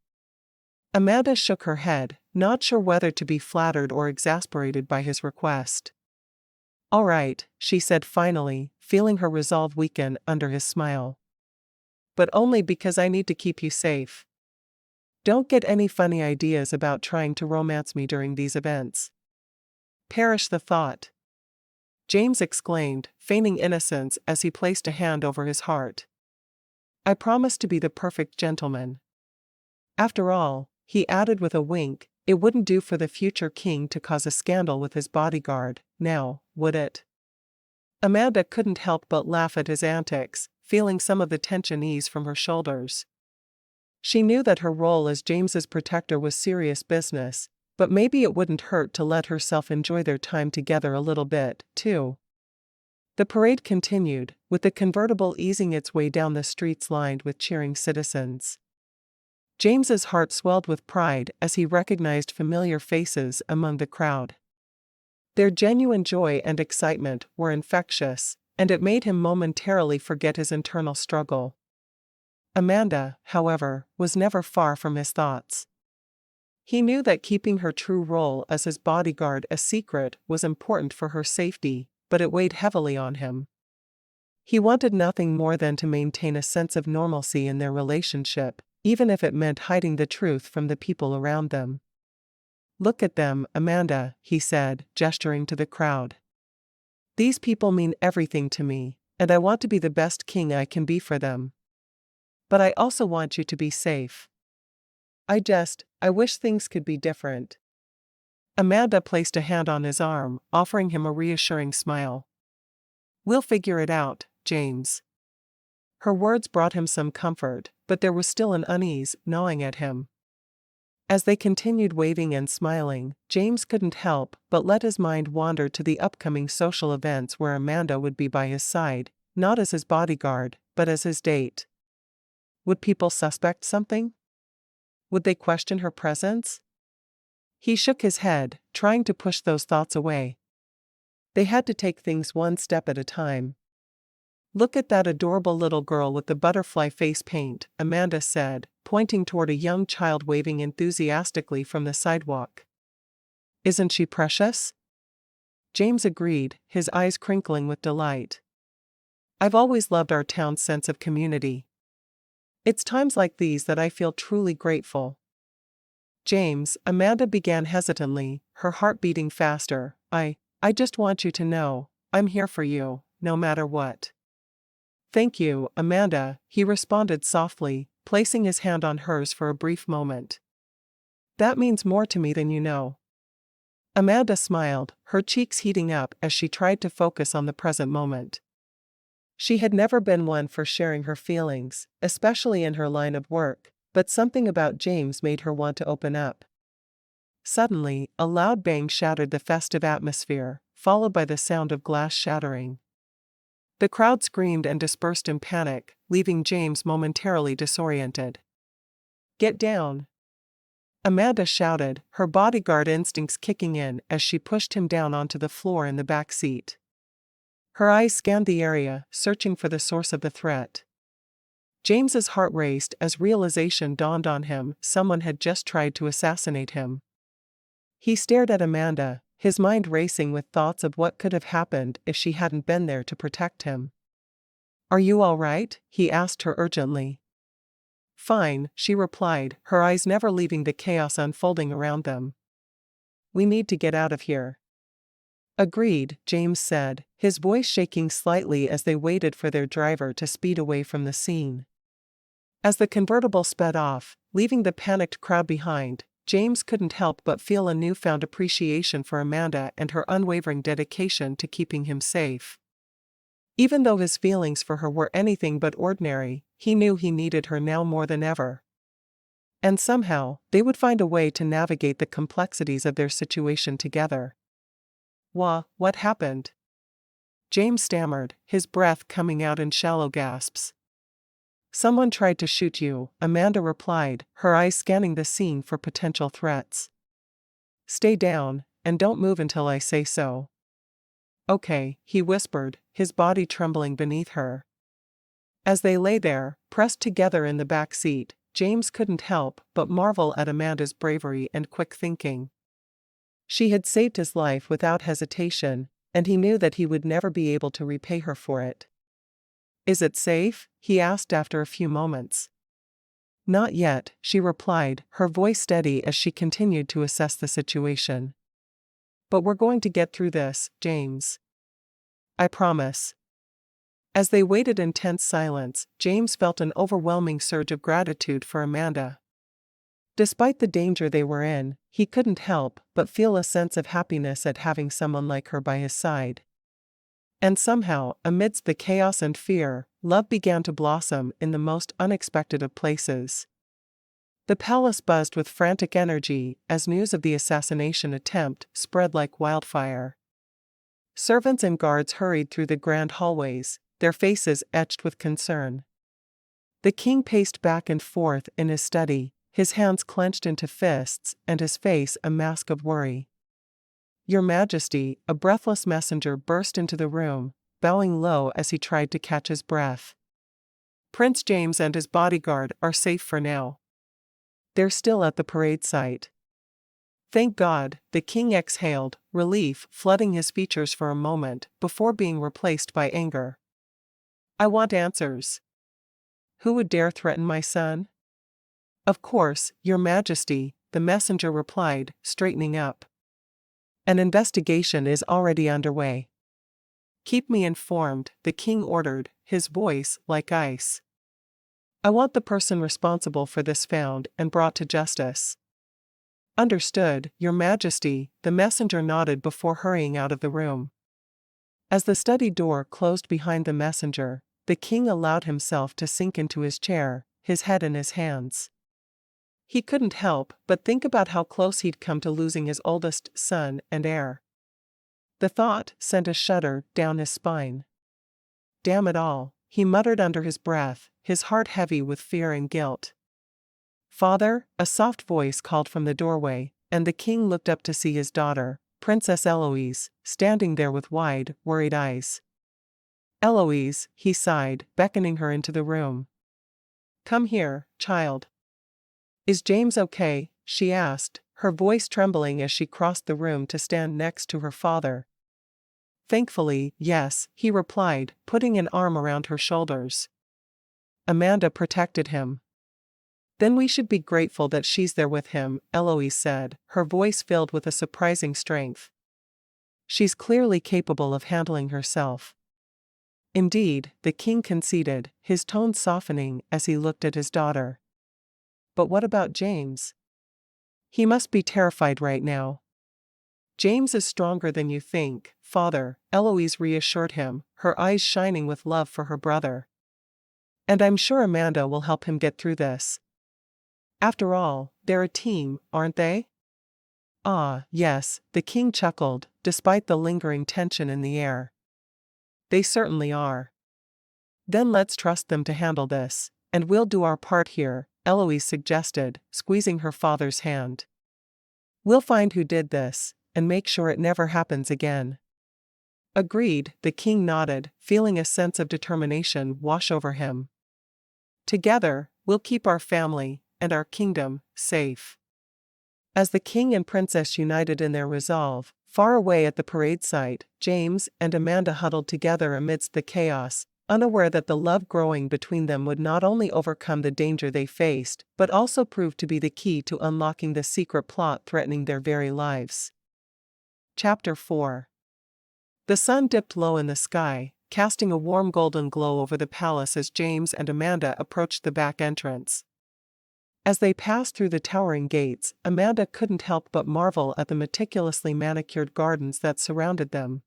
Amanda shook her head, not sure whether to be flattered or exasperated by his request. "All right," she said finally, feeling her resolve weaken under his smile. "But only because I need to keep you safe. Don't get any funny ideas about trying to romance me during these events." "Perish the thought!" James exclaimed, feigning innocence as he placed a hand over his heart. "I promise to be the perfect gentleman. After all," he added with a wink, "it wouldn't do for the future king to cause a scandal with his bodyguard, now, would it?" Amanda couldn't help but laugh at his antics, feeling some of the tension ease from her shoulders. She knew that her role as James's protector was serious business, but maybe it wouldn't hurt to let herself enjoy their time together a little bit, too. The parade continued, with the convertible easing its way down the streets lined with cheering citizens. James's heart swelled with pride as he recognized familiar faces among the crowd. Their genuine joy and excitement were infectious, and it made him momentarily forget his internal struggle. Amanda, however, was never far from his thoughts. He knew that keeping her true role as his bodyguard a secret was important for her safety, but it weighed heavily on him. He wanted nothing more than to maintain a sense of normalcy in their relationship, even if it meant hiding the truth from the people around them. "Look at them, Amanda," he said, gesturing to the crowd. "These people mean everything to me, and I want to be the best king I can be for them. But I also want you to be safe. I wish things could be different." Amanda placed a hand on his arm, offering him a reassuring smile. "We'll figure it out, James." Her words brought him some comfort, but there was still an unease gnawing at him. As they continued waving and smiling, James couldn't help but let his mind wander to the upcoming social events where Amanda would be by his side, not as his bodyguard, but as his date. Would people suspect something? Would they question her presence? He shook his head, trying to push those thoughts away. They had to take things one step at a time. "Look at that adorable little girl with the butterfly face paint," Amanda said, pointing toward a young child waving enthusiastically from the sidewalk. "Isn't she precious?" James agreed, his eyes crinkling with delight. "I've always loved our town's sense of community. It's times like these that I feel truly grateful." "James," Amanda began hesitantly, her heart beating faster, I just want you to know, I'm here for you, no matter what." "Thank you, Amanda," he responded softly, placing his hand on hers for a brief moment. "That means more to me than you know." Amanda smiled, her cheeks heating up as she tried to focus on the present moment. She had never been one for sharing her feelings, especially in her line of work, but something about James made her want to open up. Suddenly, a loud bang shattered the festive atmosphere, followed by the sound of glass shattering. The crowd screamed and dispersed in panic, leaving James momentarily disoriented. "Get down!" Amanda shouted, her bodyguard instincts kicking in as she pushed him down onto the floor in the back seat. Her eyes scanned the area, searching for the source of the threat. James's heart raced as realization dawned on him: someone had just tried to assassinate him. He stared at Amanda, his mind racing with thoughts of what could have happened if she hadn't been there to protect him. "Are you all right?" he asked her urgently. "Fine," she replied, her eyes never leaving the chaos unfolding around them. "We need to get out of here." "Agreed," James said, his voice shaking slightly as they waited for their driver to speed away from the scene. As the convertible sped off, leaving the panicked crowd behind, James couldn't help but feel a newfound appreciation for Amanda and her unwavering dedication to keeping him safe. Even though his feelings for her were anything but ordinary, he knew he needed her now more than ever. And somehow, they would find a way to navigate the complexities of their situation together. What happened?" James stammered, his breath coming out in shallow gasps. "Someone tried to shoot you," Amanda replied, her eyes scanning the scene for potential threats. "Stay down, and don't move until I say so." "Okay," he whispered, his body trembling beneath her. As they lay there, pressed together in the back seat, James couldn't help but marvel at Amanda's bravery and quick thinking. She had saved his life without hesitation, and he knew that he would never be able to repay her for it. "Is it safe?" he asked after a few moments. "Not yet," she replied, her voice steady as she continued to assess the situation. "But we're going to get through this, James. I promise." As they waited in tense silence, James felt an overwhelming surge of gratitude for Amanda. Despite the danger they were in, he couldn't help but feel a sense of happiness at having someone like her by his side. And somehow, amidst the chaos and fear, love began to blossom in the most unexpected of places. The palace buzzed with frantic energy as news of the assassination attempt spread like wildfire. Servants and guards hurried through the grand hallways, their faces etched with concern. The king paced back and forth in his study, his hands clenched into fists and his face a mask of worry. "Your Majesty," a breathless messenger burst into the room, bowing low as he tried to catch his breath. "Prince James and his bodyguard are safe for now. They're still at the parade site." Thank God, the king exhaled, relief flooding his features for a moment before being replaced by anger. I want answers. Who would dare threaten my son? Of course, Your Majesty, the messenger replied, straightening up. An investigation is already underway. Keep me informed, the king ordered, his voice like ice. I want the person responsible for this found and brought to justice. Understood, Your Majesty, the messenger nodded before hurrying out of the room. As the study door closed behind the messenger, the king allowed himself to sink into his chair, his head in his hands. He couldn't help but think about how close he'd come to losing his oldest son and heir. The thought sent a shudder down his spine. Damn it all, he muttered under his breath, his heart heavy with fear and guilt. Father, a soft voice called from the doorway, and the king looked up to see his daughter, Princess Eloise, standing there with wide, worried eyes. Eloise, he sighed, beckoning her into the room. Come here, child. Is James okay? She asked, her voice trembling as she crossed the room to stand next to her father. Thankfully, yes, he replied, putting an arm around her shoulders. Amanda protected him. Then we should be grateful that she's there with him, Eloise said, her voice filled with a surprising strength. She's clearly capable of handling herself. Indeed, the king conceded, his tone softening as he looked at his daughter. But what about James? He must be terrified right now. James is stronger than you think, father, Eloise reassured him, her eyes shining with love for her brother. And I'm sure Amanda will help him get through this. After all, they're a team, aren't they? Ah, yes, the king chuckled, despite the lingering tension in the air. They certainly are. Then let's trust them to handle this, and we'll do our part here, Eloise suggested, squeezing her father's hand. We'll find who did this, and make sure it never happens again. Agreed, the king nodded, feeling a sense of determination wash over him. Together, we'll keep our family, and our kingdom, safe. As the king and princess united in their resolve, far away at the parade site, James and Amanda huddled together amidst the chaos, unaware that the love growing between them would not only overcome the danger they faced, but also prove to be the key to unlocking the secret plot threatening their very lives. Chapter 4. The sun dipped low in the sky, casting a warm golden glow over the palace as James and Amanda approached the back entrance. As they passed through the towering gates, Amanda couldn't help but marvel at the meticulously manicured gardens that surrounded them.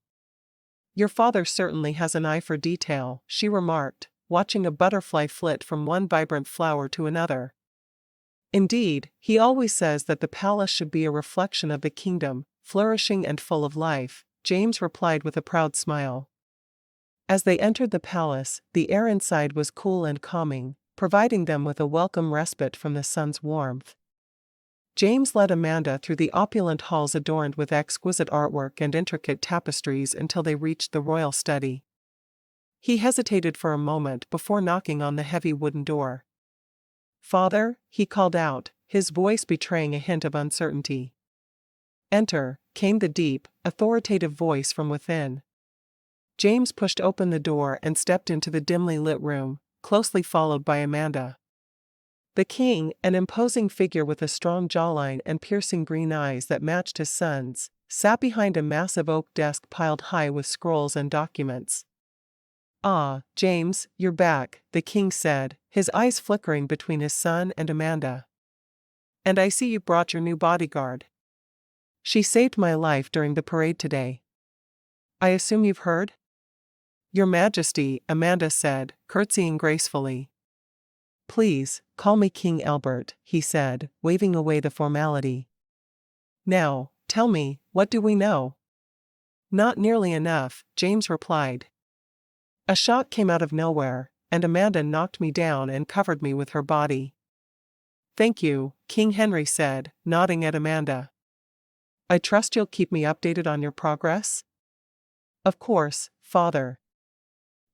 Your father certainly has an eye for detail, she remarked, watching a butterfly flit from one vibrant flower to another. Indeed, he always says that the palace should be a reflection of the kingdom, flourishing and full of life, James replied with a proud smile. As they entered the palace, the air inside was cool and calming, providing them with a welcome respite from the sun's warmth. James led Amanda through the opulent halls adorned with exquisite artwork and intricate tapestries until they reached the royal study. He hesitated for a moment before knocking on the heavy wooden door. Father, he called out, his voice betraying a hint of uncertainty. Enter, came the deep, authoritative voice from within. James pushed open the door and stepped into the dimly lit room, closely followed by Amanda. The king, an imposing figure with a strong jawline and piercing green eyes that matched his son's, sat behind a massive oak desk piled high with scrolls and documents. Ah, James, you're back, the king said, his eyes flickering between his son and Amanda. And I see you brought your new bodyguard. She saved my life during the parade today. I assume you've heard? Your Majesty, Amanda said, curtsying gracefully. Please, call me King Albert, he said, waving away the formality. Now, tell me, what do we know? Not nearly enough, James replied. A shock came out of nowhere, and Amanda knocked me down and covered me with her body. Thank you, King Henry said, nodding at Amanda. I trust you'll keep me updated on your progress? Of course, Father.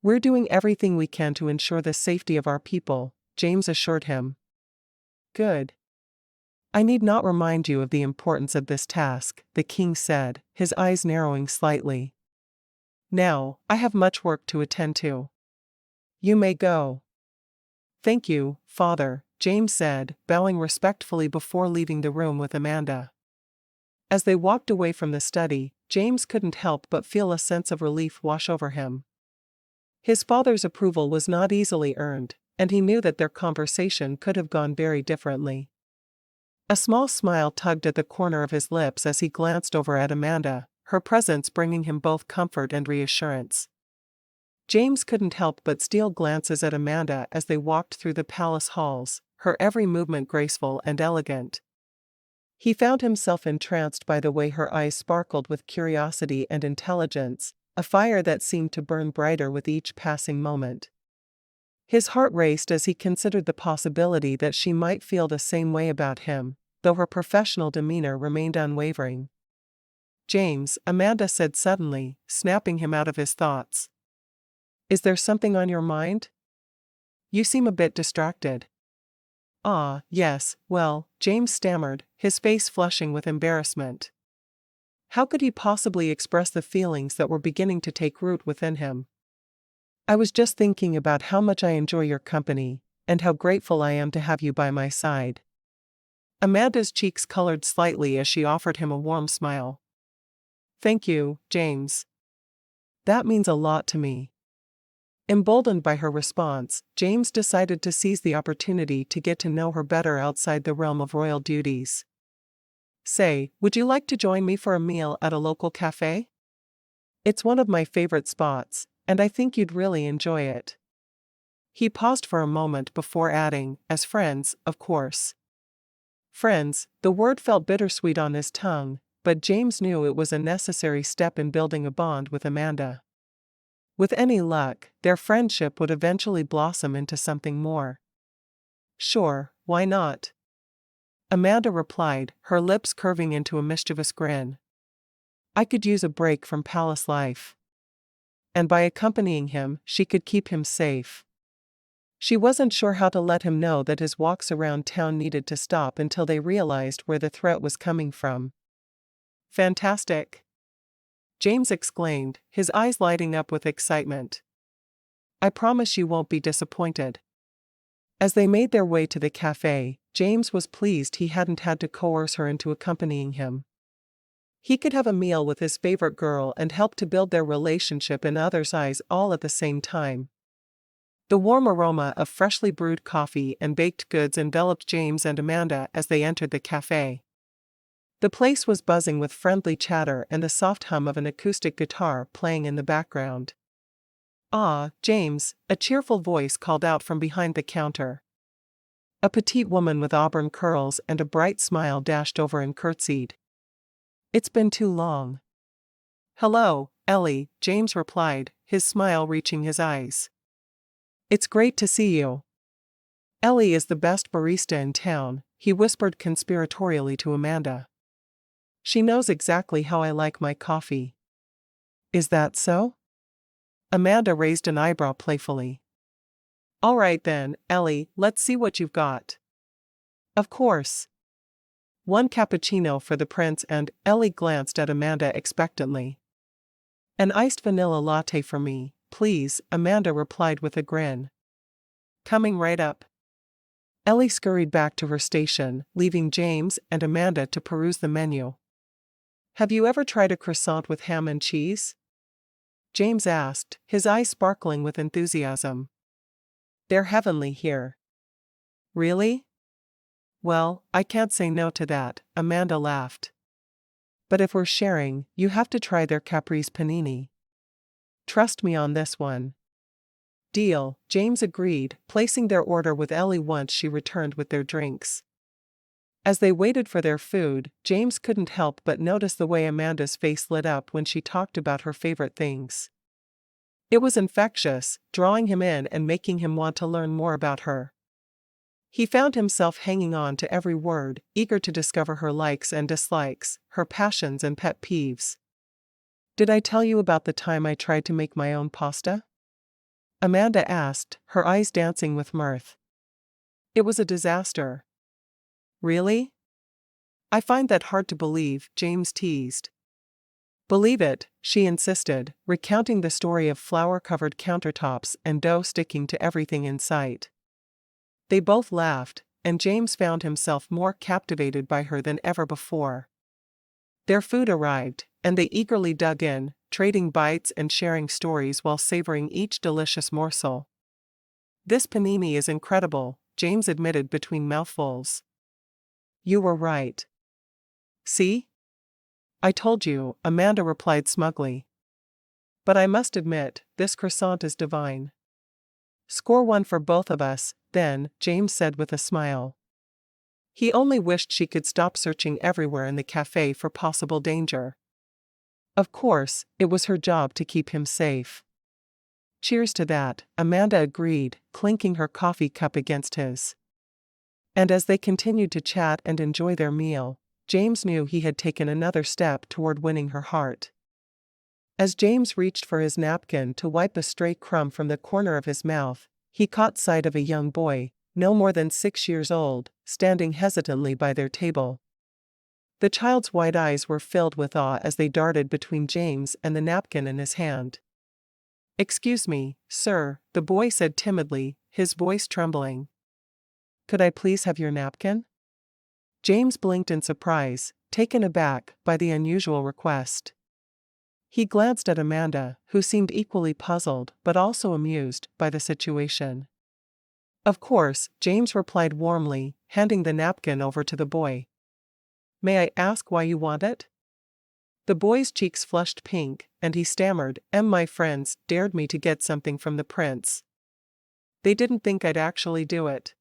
We're doing everything we can to ensure the safety of our people, James assured him. Good. I need not remind you of the importance of this task, the king said, his eyes narrowing slightly. Now, I have much work to attend to. You may go. Thank you, father, James said, bowing respectfully before leaving the room with Amanda. As they walked away from the study, James couldn't help but feel a sense of relief wash over him. His father's approval was not easily earned, and he knew that their conversation could have gone very differently. A small smile tugged at the corner of his lips as he glanced over at Amanda, her presence bringing him both comfort and reassurance. James couldn't help but steal glances at Amanda as they walked through the palace halls, her every movement graceful and elegant. He found himself entranced by the way her eyes sparkled with curiosity and intelligence, a fire that seemed to burn brighter with each passing moment. His heart raced as he considered the possibility that she might feel the same way about him, though her professional demeanor remained unwavering. James, Amanda said suddenly, snapping him out of his thoughts. Is there something on your mind? You seem a bit distracted. Ah, yes, well, James stammered, his face flushing with embarrassment. How could he possibly express the feelings that were beginning to take root within him? I was just thinking about how much I enjoy your company, and how grateful I am to have you by my side. Amanda's cheeks colored slightly as she offered him a warm smile. Thank you, James. That means a lot to me. Emboldened by her response, James decided to seize the opportunity to get to know her better outside the realm of royal duties. Say, would you like to join me for a meal at a local cafe? It's one of my favorite spots, and I think you'd really enjoy it. He paused for a moment before adding, as friends, of course. Friends, the word felt bittersweet on his tongue, but James knew it was a necessary step in building a bond with Amanda. With any luck, their friendship would eventually blossom into something more. Sure, why not? Amanda replied, her lips curving into a mischievous grin. I could use a break from palace life. And by accompanying him, she could keep him safe. She wasn't sure how to let him know that his walks around town needed to stop until they realized where the threat was coming from. Fantastic! James exclaimed, his eyes lighting up with excitement. I promise you won't be disappointed. As they made their way to the cafe, James was pleased he hadn't had to coerce her into accompanying him. He could have a meal with his favorite girl and help to build their relationship in others' eyes all at the same time. The warm aroma of freshly brewed coffee and baked goods enveloped James and Amanda as they entered the cafe. The place was buzzing with friendly chatter and the soft hum of an acoustic guitar playing in the background. Ah, James, a cheerful voice called out from behind the counter. A petite woman with auburn curls and a bright smile dashed over and curtsied. It's been too long. Hello, Ellie, James replied, his smile reaching his eyes. It's great to see you. Ellie is the best barista in town, he whispered conspiratorially to Amanda. She knows exactly how I like my coffee. Is that so? Amanda raised an eyebrow playfully. All right then, Ellie, let's see what you've got. Of course. One cappuccino for the prince and Ellie glanced at Amanda expectantly. An iced vanilla latte for me, please, Amanda replied with a grin. Coming right up. Ellie scurried back to her station, leaving James and Amanda to peruse the menu. Have you ever tried a croissant with ham and cheese? James asked, his eyes sparkling with enthusiasm. They're heavenly here. Really? Well, I can't say no to that, Amanda laughed. But if we're sharing, you have to try their caprese panini. Trust me on this one. Deal, James agreed, placing their order with Ellie once she returned with their drinks. As they waited for their food, James couldn't help but notice the way Amanda's face lit up when she talked about her favorite things. It was infectious, drawing him in and making him want to learn more about her. He found himself hanging on to every word, eager to discover her likes and dislikes, her passions and pet peeves. Did I tell you about the time I tried to make my own pasta? Amanda asked, her eyes dancing with mirth. It was a disaster. Really? I find that hard to believe, James teased. Believe it, she insisted, recounting the story of flour-covered countertops and dough sticking to everything in sight. They both laughed, and James found himself more captivated by her than ever before. Their food arrived, and they eagerly dug in, trading bites and sharing stories while savoring each delicious morsel. This panini is incredible, James admitted between mouthfuls. You were right. See? I told you, Amanda replied smugly. But I must admit, this croissant is divine. Score one for both of us, then, James said with a smile. He only wished she could stop searching everywhere in the cafe for possible danger. Of course, it was her job to keep him safe. Cheers to that, Amanda agreed, clinking her coffee cup against his. And as they continued to chat and enjoy their meal, James knew he had taken another step toward winning her heart. As James reached for his napkin to wipe a stray crumb from the corner of his mouth, he caught sight of a young boy, no more than 6 years old, standing hesitantly by their table. The child's wide eyes were filled with awe as they darted between James and the napkin in his hand. "Excuse me, sir," the boy said timidly, his voice trembling. "Could I please have your napkin?" James blinked in surprise, taken aback by the unusual request. He glanced at Amanda, who seemed equally puzzled but also amused by the situation. "Of course," James replied warmly, handing the napkin over to the boy. "May I ask why you want it?" The boy's cheeks flushed pink, and he stammered, "My friends dared me to get something from the prince. They didn't think I'd actually do it."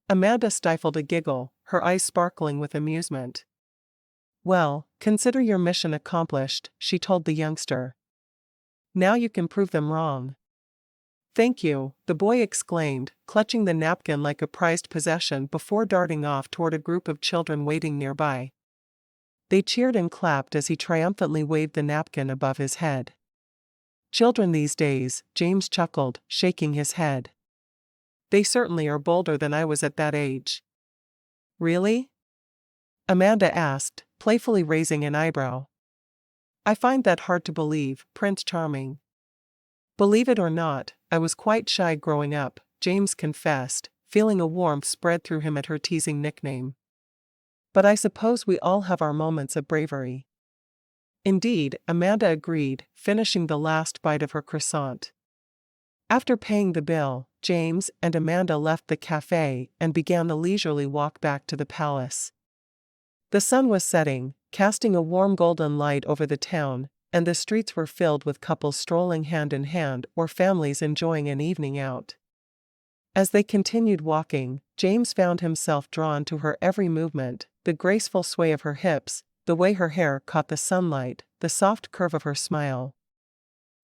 Amanda stifled a giggle, her eyes sparkling with amusement. "Well, consider your mission accomplished," she told the youngster. "Now you can prove them wrong." "Thank you," the boy exclaimed, clutching the napkin like a prized possession before darting off toward a group of children waiting nearby. They cheered and clapped as he triumphantly waved the napkin above his head. "Children these days," James chuckled, shaking his head. "They certainly are bolder than I was at that age." "Really?" Amanda asked, playfully raising an eyebrow. "I find that hard to believe, Prince Charming." "Believe it or not, I was quite shy growing up," James confessed, feeling a warmth spread through him at her teasing nickname. "But I suppose we all have our moments of bravery." "Indeed," Amanda agreed, finishing the last bite of her croissant. After paying the bill, James and Amanda left the cafe and began the leisurely walk back to the palace. The sun was setting, casting a warm golden light over the town, and the streets were filled with couples strolling hand in hand or families enjoying an evening out. As they continued walking, James found himself drawn to her every movement, the graceful sway of her hips, the way her hair caught the sunlight, the soft curve of her smile.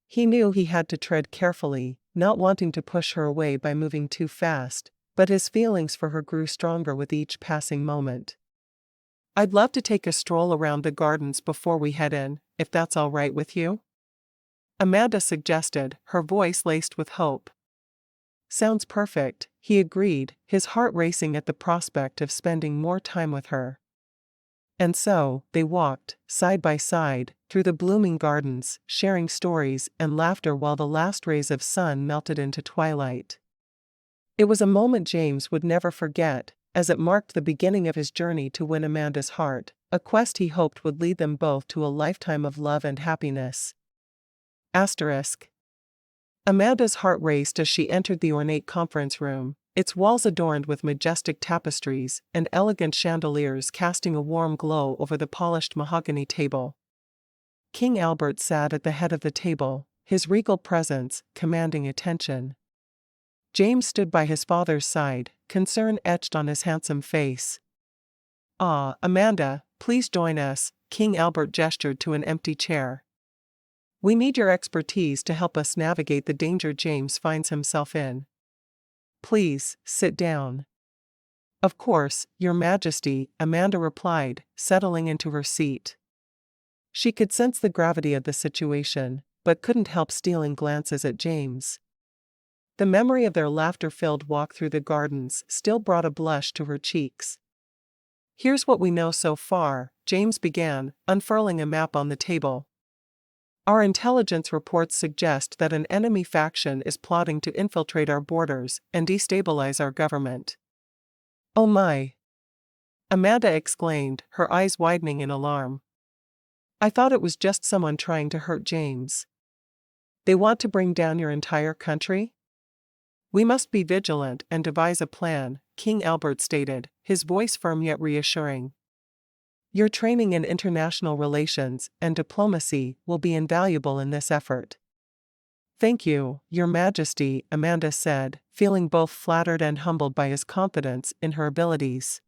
He knew he had to tread carefully, not wanting to push her away by moving too fast, but his feelings for her grew stronger with each passing moment. "I'd love to take a stroll around the gardens before we head in, if that's all right with you?" Amanda suggested, her voice laced with hope. "Sounds perfect," he agreed, his heart racing at the prospect of spending more time with her. And so, they walked, side by side, through the blooming gardens, sharing stories and laughter while the last rays of sun melted into twilight. It was a moment James would never forget, as it marked the beginning of his journey to win Amanda's heart, a quest he hoped would lead them both to a lifetime of love and happiness. Asterisk. Amanda's heart raced as she entered the ornate conference room, its walls adorned with majestic tapestries and elegant chandeliers casting a warm glow over the polished mahogany table. King Albert sat at the head of the table, his regal presence commanding attention. James stood by his father's side, concern etched on his handsome face. "Ah, Amanda, please join us," King Albert gestured to an empty chair. "We need your expertise to help us navigate the danger James finds himself in." "Please, sit down." "Of course, Your Majesty," Amanda replied, settling into her seat. She could sense the gravity of the situation, but couldn't help stealing glances at James. The memory of their laughter-filled walk through the gardens still brought a blush to her cheeks. Here's what we know so far, James began, unfurling a map on the table. Our intelligence reports suggest that an enemy faction is plotting to infiltrate our borders and destabilize our government. Oh my! Amanda exclaimed, her eyes widening in alarm. I thought it was just someone trying to hurt James. They want to bring down your entire country? We must be vigilant and devise a plan, King Albert stated, his voice firm yet reassuring. Your training in international relations and diplomacy will be invaluable in this effort. Thank you, Your Majesty, Amanda said, feeling both flattered and humbled by his confidence in her abilities.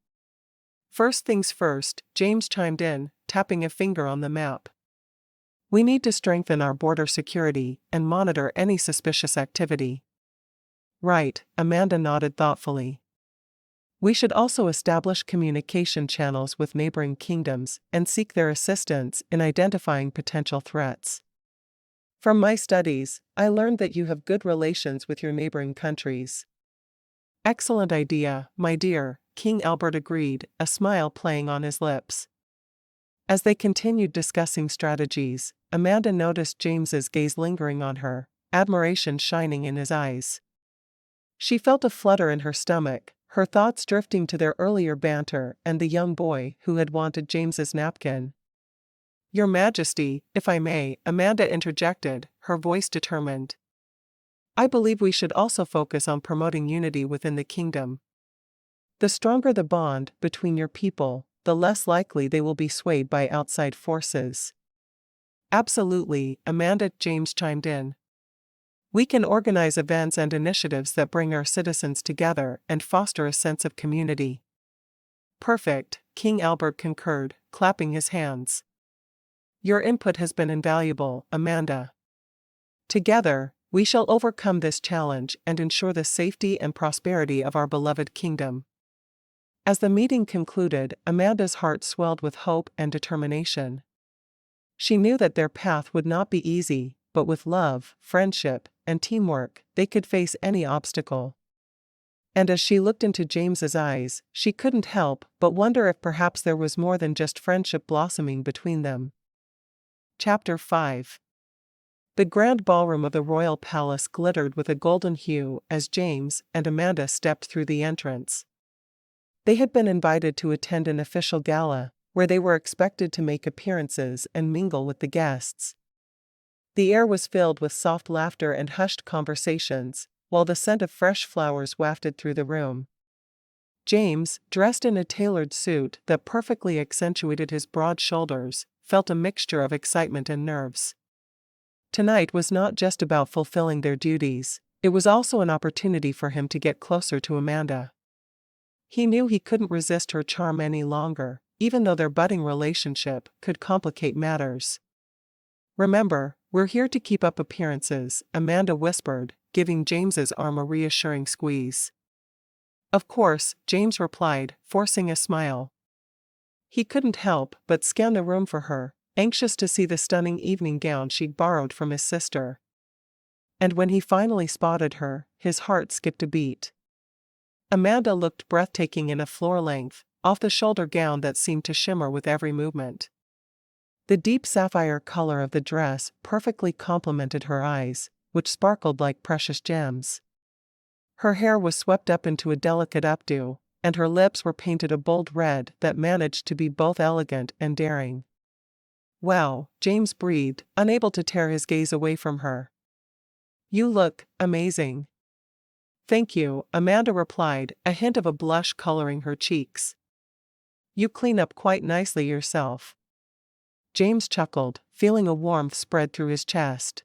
First things first, James chimed in, tapping a finger on the map. We need to strengthen our border security and monitor any suspicious activity. Right, Amanda nodded thoughtfully. We should also establish communication channels with neighboring kingdoms and seek their assistance in identifying potential threats. From my studies, I learned that you have good relations with your neighboring countries. Excellent idea, my dear, King Albert agreed, a smile playing on his lips. As they continued discussing strategies, Amanda noticed James's gaze lingering on her, admiration shining in his eyes. She felt a flutter in her stomach, her thoughts drifting to their earlier banter and the young boy who had wanted James's napkin. Your Majesty, if I may, Amanda interjected, her voice determined. I believe we should also focus on promoting unity within the kingdom. The stronger the bond between your people, the less likely they will be swayed by outside forces. Absolutely, Amanda, James chimed in. We can organize events and initiatives that bring our citizens together and foster a sense of community. Perfect, King Albert concurred, clapping his hands. Your input has been invaluable, Amanda. Together, we shall overcome this challenge and ensure the safety and prosperity of our beloved kingdom. As the meeting concluded, Amanda's heart swelled with hope and determination. She knew that their path would not be easy, but with love, friendship, and teamwork, they could face any obstacle. And as she looked into James's eyes, she couldn't help but wonder if perhaps there was more than just friendship blossoming between them. Chapter 5. The grand ballroom of the royal palace glittered with a golden hue as James and Amanda stepped through the entrance. They had been invited to attend an official gala, where they were expected to make appearances and mingle with the guests. The air was filled with soft laughter and hushed conversations, while the scent of fresh flowers wafted through the room. James, dressed in a tailored suit that perfectly accentuated his broad shoulders, felt a mixture of excitement and nerves. Tonight was not just about fulfilling their duties, it was also an opportunity for him to get closer to Amanda. He knew he couldn't resist her charm any longer, even though their budding relationship could complicate matters. Remember, we're here to keep up appearances, Amanda whispered, giving James's arm a reassuring squeeze. Of course, James replied, forcing a smile. He couldn't help but scan the room for her, anxious to see the stunning evening gown she'd borrowed from his sister. And when he finally spotted her, his heart skipped a beat. Amanda looked breathtaking in a floor-length, off-the-shoulder gown that seemed to shimmer with every movement. The deep sapphire color of the dress perfectly complemented her eyes, which sparkled like precious gems. Her hair was swept up into a delicate updo, and her lips were painted a bold red that managed to be both elegant and daring. Wow, James breathed, unable to tear his gaze away from her. You look amazing. Thank you, Amanda replied, a hint of a blush coloring her cheeks. You clean up quite nicely yourself. James chuckled, feeling a warmth spread through his chest.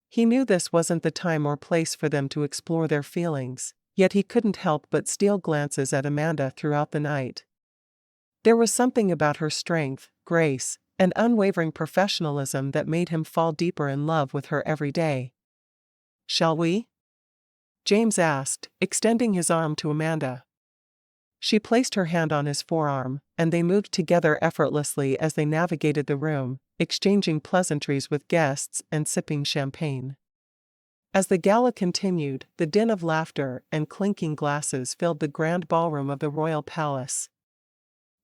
He knew this wasn't the time or place for them to explore their feelings, yet he couldn't help but steal glances at Amanda throughout the night. There was something about her strength, grace, and unwavering professionalism that made him fall deeper in love with her every day. Shall we? James asked, extending his arm to Amanda. She placed her hand on his forearm, and they moved together effortlessly as they navigated the room, exchanging pleasantries with guests and sipping champagne. As the gala continued, the din of laughter and clinking glasses filled the grand ballroom of the royal palace.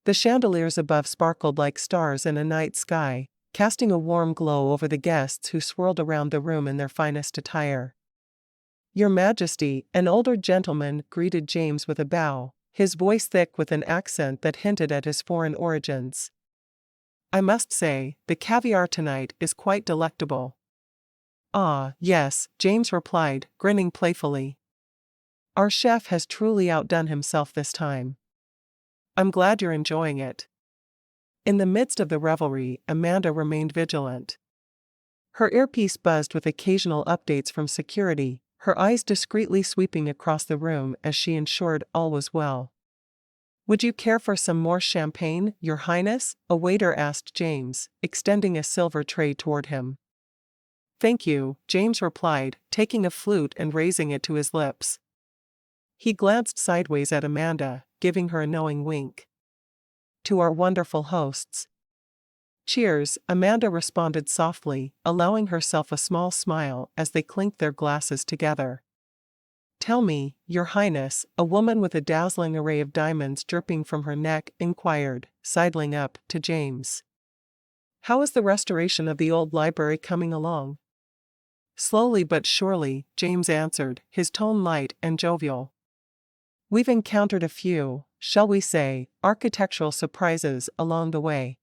The chandeliers above sparkled like stars in a night sky, casting a warm glow over the guests who swirled around the room in their finest attire. "Your Majesty," an older gentleman greeted James with a bow, his voice thick with an accent that hinted at his foreign origins. "I must say, the caviar tonight is quite delectable." "Ah, yes," James replied, grinning playfully. "Our chef has truly outdone himself this time." "I'm glad you're enjoying it." In the midst of the revelry, Amanda remained vigilant. Her earpiece buzzed with occasional updates from security, her eyes discreetly sweeping across the room as she ensured all was well. "Would you care for some more champagne, Your Highness?" a waiter asked James, extending a silver tray toward him. "Thank you," James replied, taking a flute and raising it to his lips. He glanced sideways at Amanda, giving her a knowing wink. "To our wonderful hosts." "Cheers," Amanda responded softly, allowing herself a small smile as they clinked their glasses together. "Tell me, Your Highness," a woman with a dazzling array of diamonds dripping from her neck inquired, sidling up to James. "How is the restoration of the old library coming along?" "Slowly but surely," James answered, his tone light and jovial. "We've encountered a few, shall we say, architectural surprises along the way.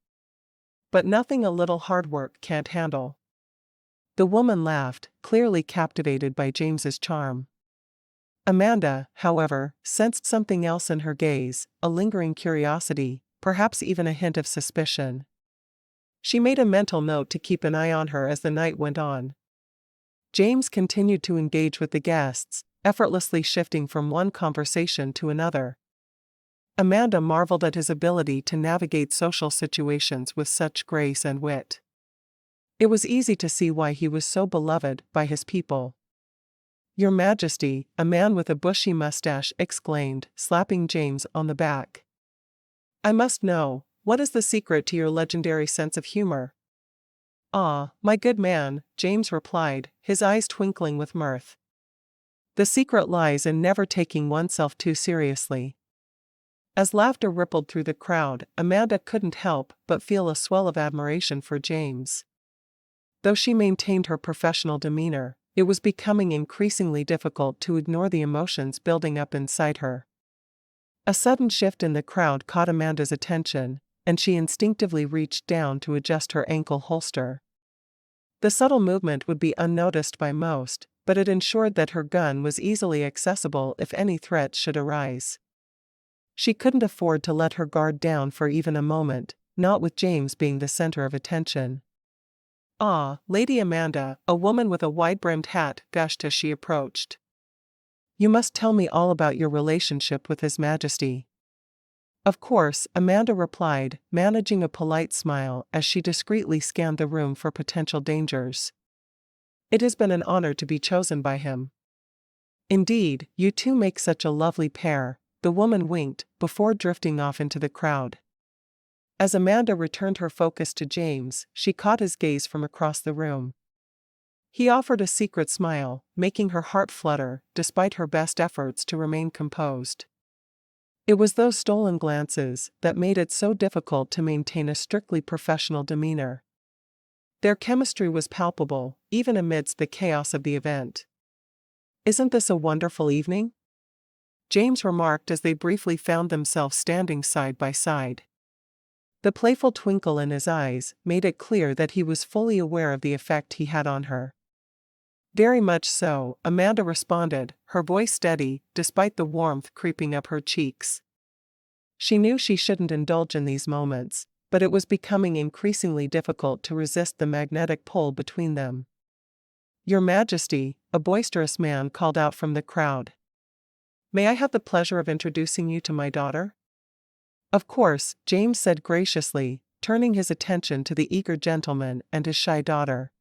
But nothing a little hard work can't handle." The woman laughed, clearly captivated by James's charm. Amanda, however, sensed something else in her gaze, a lingering curiosity, perhaps even a hint of suspicion. She made a mental note to keep an eye on her as the night went on. James continued to engage with the guests, effortlessly shifting from one conversation to another. Amanda marveled at his ability to navigate social situations with such grace and wit. It was easy to see why he was so beloved by his people. "Your Majesty," a man with a bushy mustache exclaimed, slapping James on the back. "I must know, what is the secret to your legendary sense of humor?" "Ah, my good man," James replied, his eyes twinkling with mirth. "The secret lies in never taking oneself too seriously." As laughter rippled through the crowd, Amanda couldn't help but feel a swell of admiration for James. Though she maintained her professional demeanor, it was becoming increasingly difficult to ignore the emotions building up inside her. A sudden shift in the crowd caught Amanda's attention, and she instinctively reached down to adjust her ankle holster. The subtle movement would be unnoticed by most, but it ensured that her gun was easily accessible if any threats should arise. She couldn't afford to let her guard down for even a moment, not with James being the center of attention. "Ah, Lady Amanda," a woman with a wide-brimmed hat gushed as she approached. "You must tell me all about your relationship with His Majesty." "Of course," Amanda replied, managing a polite smile as she discreetly scanned the room for potential dangers. "It has been an honor to be chosen by him." "Indeed, you two make such a lovely pair," the woman winked, before drifting off into the crowd. As Amanda returned her focus to James, she caught his gaze from across the room. He offered a secret smile, making her heart flutter, despite her best efforts to remain composed. It was those stolen glances that made it so difficult to maintain a strictly professional demeanor. Their chemistry was palpable, even amidst the chaos of the event. "Isn't this a wonderful evening?" James remarked as they briefly found themselves standing side by side. The playful twinkle in his eyes made it clear that he was fully aware of the effect he had on her. "Very much so," Amanda responded, her voice steady, despite the warmth creeping up her cheeks. She knew she shouldn't indulge in these moments, but it was becoming increasingly difficult to resist the magnetic pull between them. "Your Majesty," a boisterous man called out from the crowd. "May I have the pleasure of introducing you to my daughter?" "Of course," James said graciously, turning his attention to the eager gentleman and his shy daughter.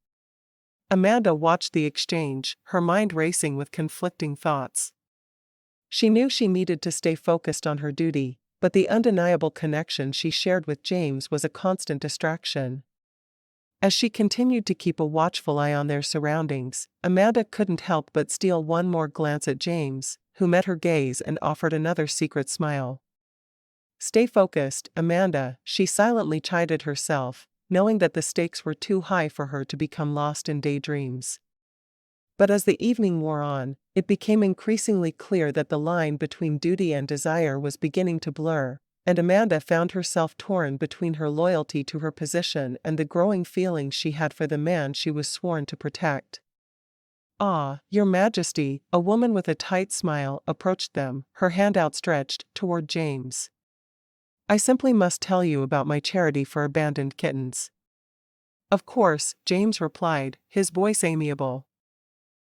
Amanda watched the exchange, her mind racing with conflicting thoughts. She knew she needed to stay focused on her duty, but the undeniable connection she shared with James was a constant distraction. As she continued to keep a watchful eye on their surroundings, Amanda couldn't help but steal one more glance at James, who met her gaze and offered another secret smile. Stay focused, Amanda, she silently chided herself, knowing that the stakes were too high for her to become lost in daydreams. But as the evening wore on, it became increasingly clear that the line between duty and desire was beginning to blur, and Amanda found herself torn between her loyalty to her position and the growing feelings she had for the man she was sworn to protect. "Ah, Your Majesty," a woman with a tight smile approached them, her hand outstretched toward James. "I simply must tell you about my charity for abandoned kittens." "Of course," James replied, his voice amiable.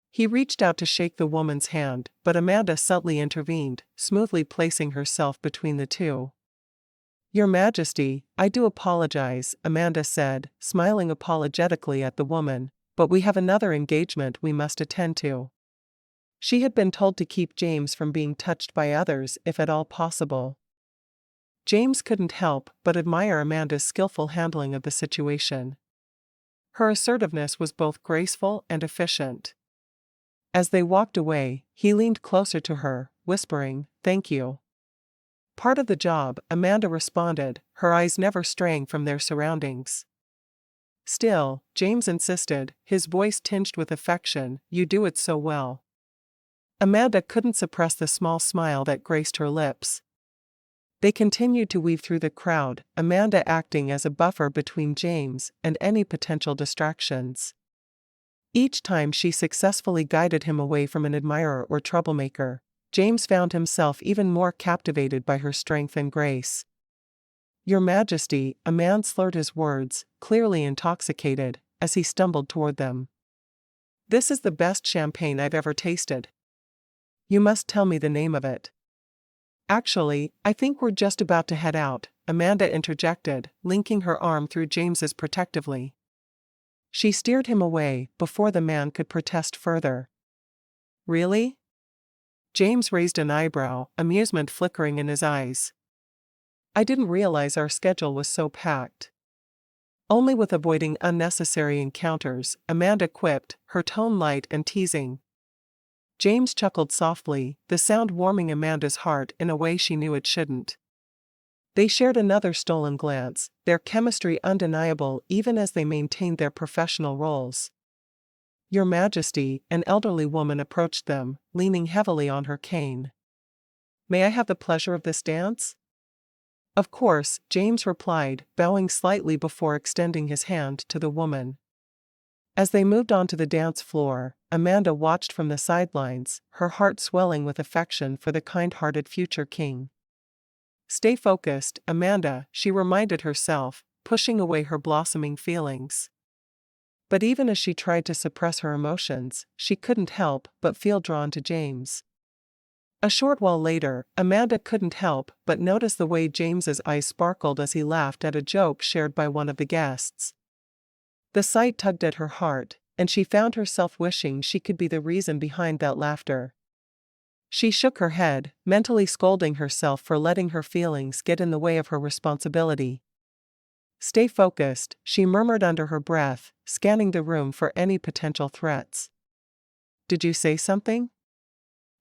He reached out to shake the woman's hand, but Amanda subtly intervened, smoothly placing herself between the two. "Your Majesty, I do apologize," Amanda said, smiling apologetically at the woman, "but we have another engagement we must attend to." She had been told to keep James from being touched by others if at all possible. James couldn't help but admire Amanda's skillful handling of the situation. Her assertiveness was both graceful and efficient. As they walked away, he leaned closer to her, whispering, "Thank you." "Part of the job," Amanda responded, her eyes never straying from their surroundings. Still, James insisted, his voice tinged with affection, "You do it so well." Amanda couldn't suppress the small smile that graced her lips. They continued to weave through the crowd, Amanda acting as a buffer between James and any potential distractions. Each time she successfully guided him away from an admirer or troublemaker, James found himself even more captivated by her strength and grace. "Your Majesty," a man slurred his words, clearly intoxicated, as he stumbled toward them. "This is the best champagne I've ever tasted. You must tell me the name of it." "Actually, I think we're just about to head out," Amanda interjected, linking her arm through James's protectively. She steered him away before the man could protest further. "Really?" James raised an eyebrow, amusement flickering in his eyes. "I didn't realize our schedule was so packed." "Only with avoiding unnecessary encounters," Amanda quipped, her tone light and teasing. James chuckled softly, the sound warming Amanda's heart in a way she knew it shouldn't. They shared another stolen glance, their chemistry undeniable even as they maintained their professional roles. "Your Majesty," an elderly woman approached them, leaning heavily on her cane. "May I have the pleasure of this dance?" "Of course," James replied, bowing slightly before extending his hand to the woman. As they moved onto the dance floor, Amanda watched from the sidelines, her heart swelling with affection for the kind-hearted future king. "Stay focused, Amanda," she reminded herself, pushing away her blossoming feelings. But even as she tried to suppress her emotions, she couldn't help but feel drawn to James. A short while later, Amanda couldn't help but notice the way James's eyes sparkled as he laughed at a joke shared by one of the guests. The sight tugged at her heart, and she found herself wishing she could be the reason behind that laughter. She shook her head, mentally scolding herself for letting her feelings get in the way of her responsibility. "Stay focused," she murmured under her breath, scanning the room for any potential threats. "Did you say something?"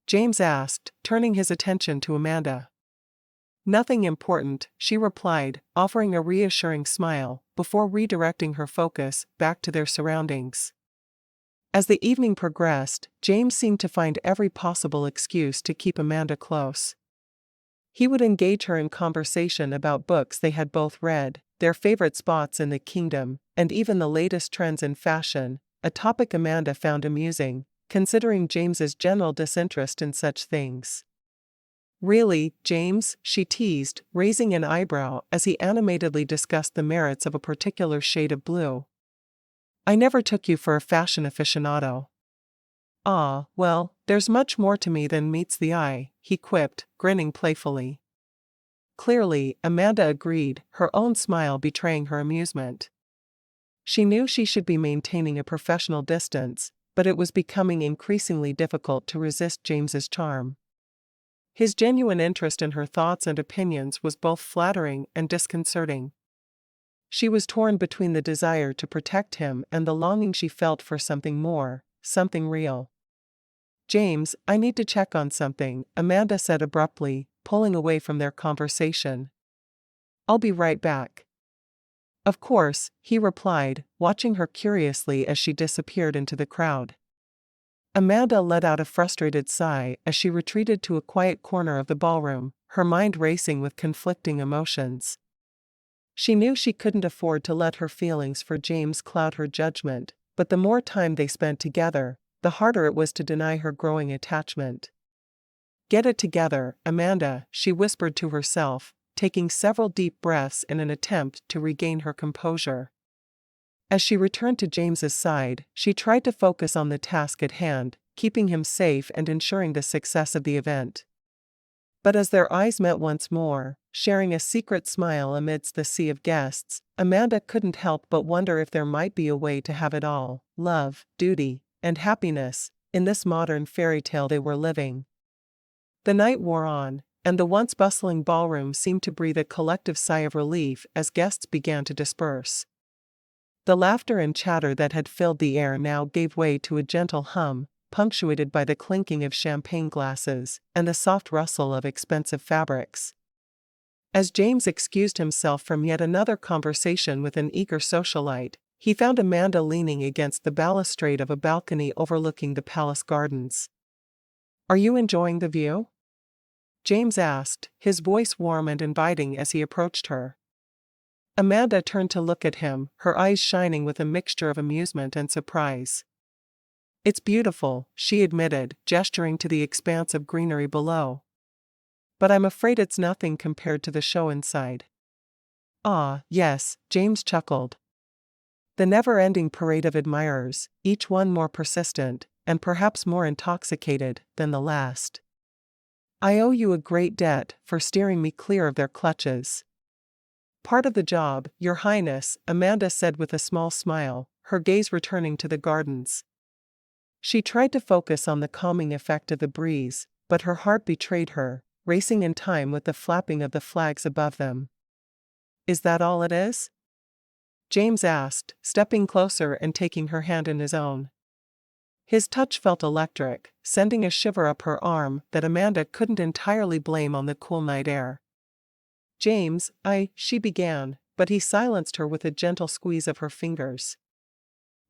James asked, turning his attention to Amanda. "Nothing important," she replied, offering a reassuring smile, before redirecting her focus back to their surroundings. As the evening progressed, James seemed to find every possible excuse to keep Amanda close. He would engage her in conversation about books they had both read, their favorite spots in the kingdom, and even the latest trends in fashion, a topic Amanda found amusing, considering James's general disinterest in such things. "Really, James?" she teased, raising an eyebrow as he animatedly discussed the merits of a particular shade of blue. "I never took you for a fashion aficionado." "Ah, well, there's much more to me than meets the eye," he quipped, grinning playfully. Clearly, Amanda agreed, her own smile betraying her amusement. She knew she should be maintaining a professional distance, but it was becoming increasingly difficult to resist James's charm. His genuine interest in her thoughts and opinions was both flattering and disconcerting. She was torn between the desire to protect him and the longing she felt for something more, something real. "James, I need to check on something," Amanda said abruptly, pulling away from their conversation. I'll be right back. Of course, he replied, watching her curiously as she disappeared into the crowd. Amanda let out a frustrated sigh as she retreated to a quiet corner of the ballroom, her mind racing with conflicting emotions. She knew she couldn't afford to let her feelings for James cloud her judgment, but the more time they spent together, the harder it was to deny her growing attachment. "Get it together, Amanda," she whispered to herself, taking several deep breaths in an attempt to regain her composure. As she returned to James's side, she tried to focus on the task at hand, keeping him safe and ensuring the success of the event. But as their eyes met once more, sharing a secret smile amidst the sea of guests, Amanda couldn't help but wonder if there might be a way to have it all: love, duty, and happiness, in this modern fairy tale they were living. The night wore on, and the once bustling ballroom seemed to breathe a collective sigh of relief as guests began to disperse. The laughter and chatter that had filled the air now gave way to a gentle hum, punctuated by the clinking of champagne glasses and the soft rustle of expensive fabrics. As James excused himself from yet another conversation with an eager socialite, he found Amanda leaning against the balustrade of a balcony overlooking the palace gardens. "Are you enjoying the view?" James asked, his voice warm and inviting as he approached her. Amanda turned to look at him, her eyes shining with a mixture of amusement and surprise. "It's beautiful," she admitted, gesturing to the expanse of greenery below. "But I'm afraid it's nothing compared to the show inside." "Ah, yes," James chuckled. "The never-ending parade of admirers, each one more persistent, and perhaps more intoxicated, than the last. I owe you a great debt for steering me clear of their clutches." "Part of the job, Your Highness," Amanda said with a small smile, her gaze returning to the gardens. She tried to focus on the calming effect of the breeze, but her heart betrayed her, racing in time with the flapping of the flags above them. "Is that all it is?" James asked, stepping closer and taking her hand in his own. His touch felt electric, sending a shiver up her arm that Amanda couldn't entirely blame on the cool night air. "James, she began, but he silenced her with a gentle squeeze of her fingers.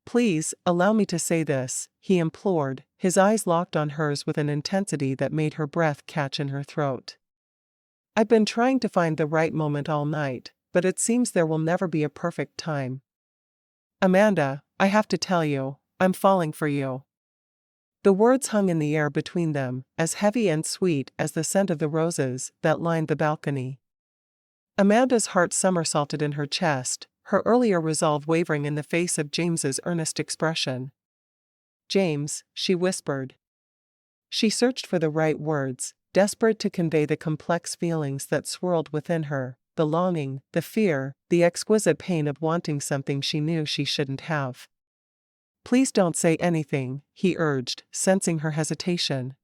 "Please, allow me to say this," he implored, his eyes locked on hers with an intensity that made her breath catch in her throat. "I've been trying to find the right moment all night, but it seems there will never be a perfect time. Amanda, I have to tell you, I'm falling for you." The words hung in the air between them, as heavy and sweet as the scent of the roses that lined the balcony. Amanda's heart somersaulted in her chest, her earlier resolve wavering in the face of James's earnest expression. "James," she whispered. She searched for the right words, desperate to convey the complex feelings that swirled within her, the longing, the fear, the exquisite pain of wanting something she knew she shouldn't have. "Please don't say anything," he urged, sensing her hesitation.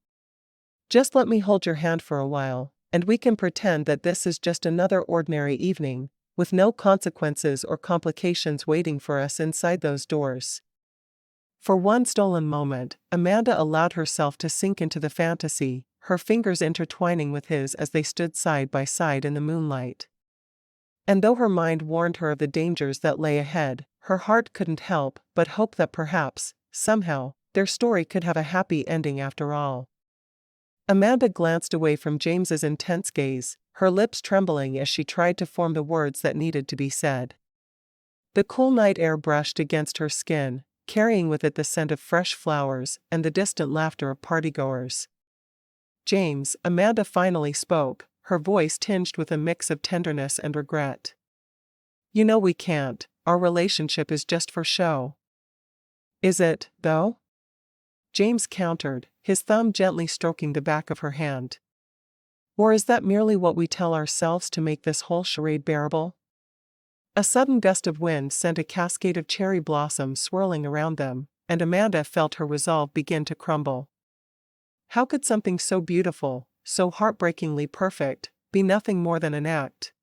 "Just let me hold your hand for a while, and we can pretend that this is just another ordinary evening, with no consequences or complications waiting for us inside those doors." For one stolen moment, Amanda allowed herself to sink into the fantasy, her fingers intertwining with his as they stood side by side in the moonlight. And though her mind warned her of the dangers that lay ahead, her heart couldn't help but hope that perhaps, somehow, their story could have a happy ending after all. Amanda glanced away from James's intense gaze, her lips trembling as she tried to form the words that needed to be said. The cool night air brushed against her skin, carrying with it the scent of fresh flowers and the distant laughter of partygoers. "James," Amanda finally spoke, her voice tinged with a mix of tenderness and regret. "You know we can't, our relationship is just for show." "Is it, though?" James countered, his thumb gently stroking the back of her hand. "Or is that merely what we tell ourselves to make this whole charade bearable?" A sudden gust of wind sent a cascade of cherry blossoms swirling around them, and Amanda felt her resolve begin to crumble. How could something so beautiful, so heartbreakingly perfect, be nothing more than an act?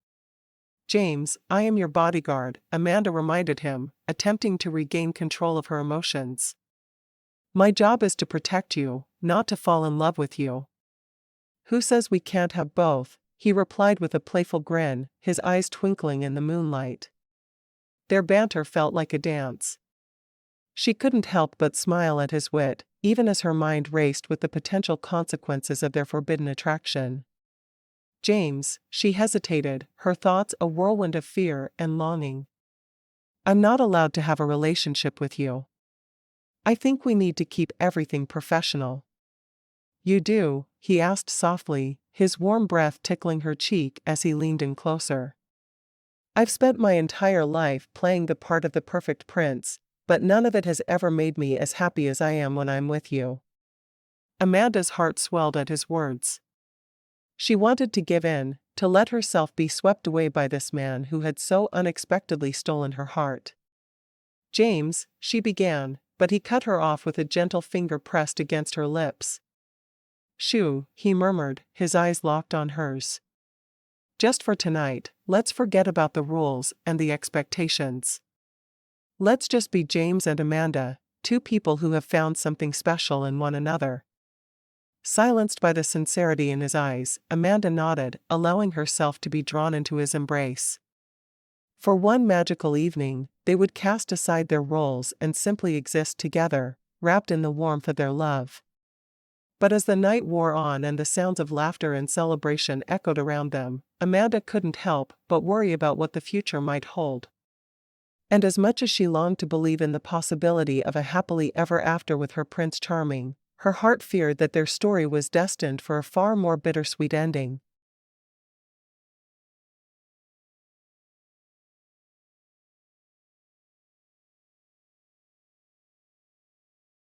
"James, I am your bodyguard," Amanda reminded him, attempting to regain control of her emotions. "My job is to protect you, not to fall in love with you." "Who says we can't have both?" he replied with a playful grin, his eyes twinkling in the moonlight. Their banter felt like a dance. She couldn't help but smile at his wit, even as her mind raced with the potential consequences of their forbidden attraction. James, she hesitated, her thoughts a whirlwind of fear and longing. I'm not allowed to have a relationship with you. I think we need to keep everything professional. You do? He asked softly, his warm breath tickling her cheek as he leaned in closer. I've spent my entire life playing the part of the perfect prince, but none of it has ever made me as happy as I am when I'm with you. Amanda's heart swelled at his words. She wanted to give in, to let herself be swept away by this man who had so unexpectedly stolen her heart. James, she began, but he cut her off with a gentle finger pressed against her lips. Shoo, he murmured, his eyes locked on hers. Just for tonight, let's forget about the rules and the expectations. Let's just be James and Amanda, two people who have found something special in one another. Silenced by the sincerity in his eyes, Amanda nodded, allowing herself to be drawn into his embrace. For one magical evening, they would cast aside their roles and simply exist together, wrapped in the warmth of their love. But as the night wore on and the sounds of laughter and celebration echoed around them, Amanda couldn't help but worry about what the future might hold. And as much as she longed to believe in the possibility of a happily ever after with her Prince Charming, her heart feared that their story was destined for a far more bittersweet ending.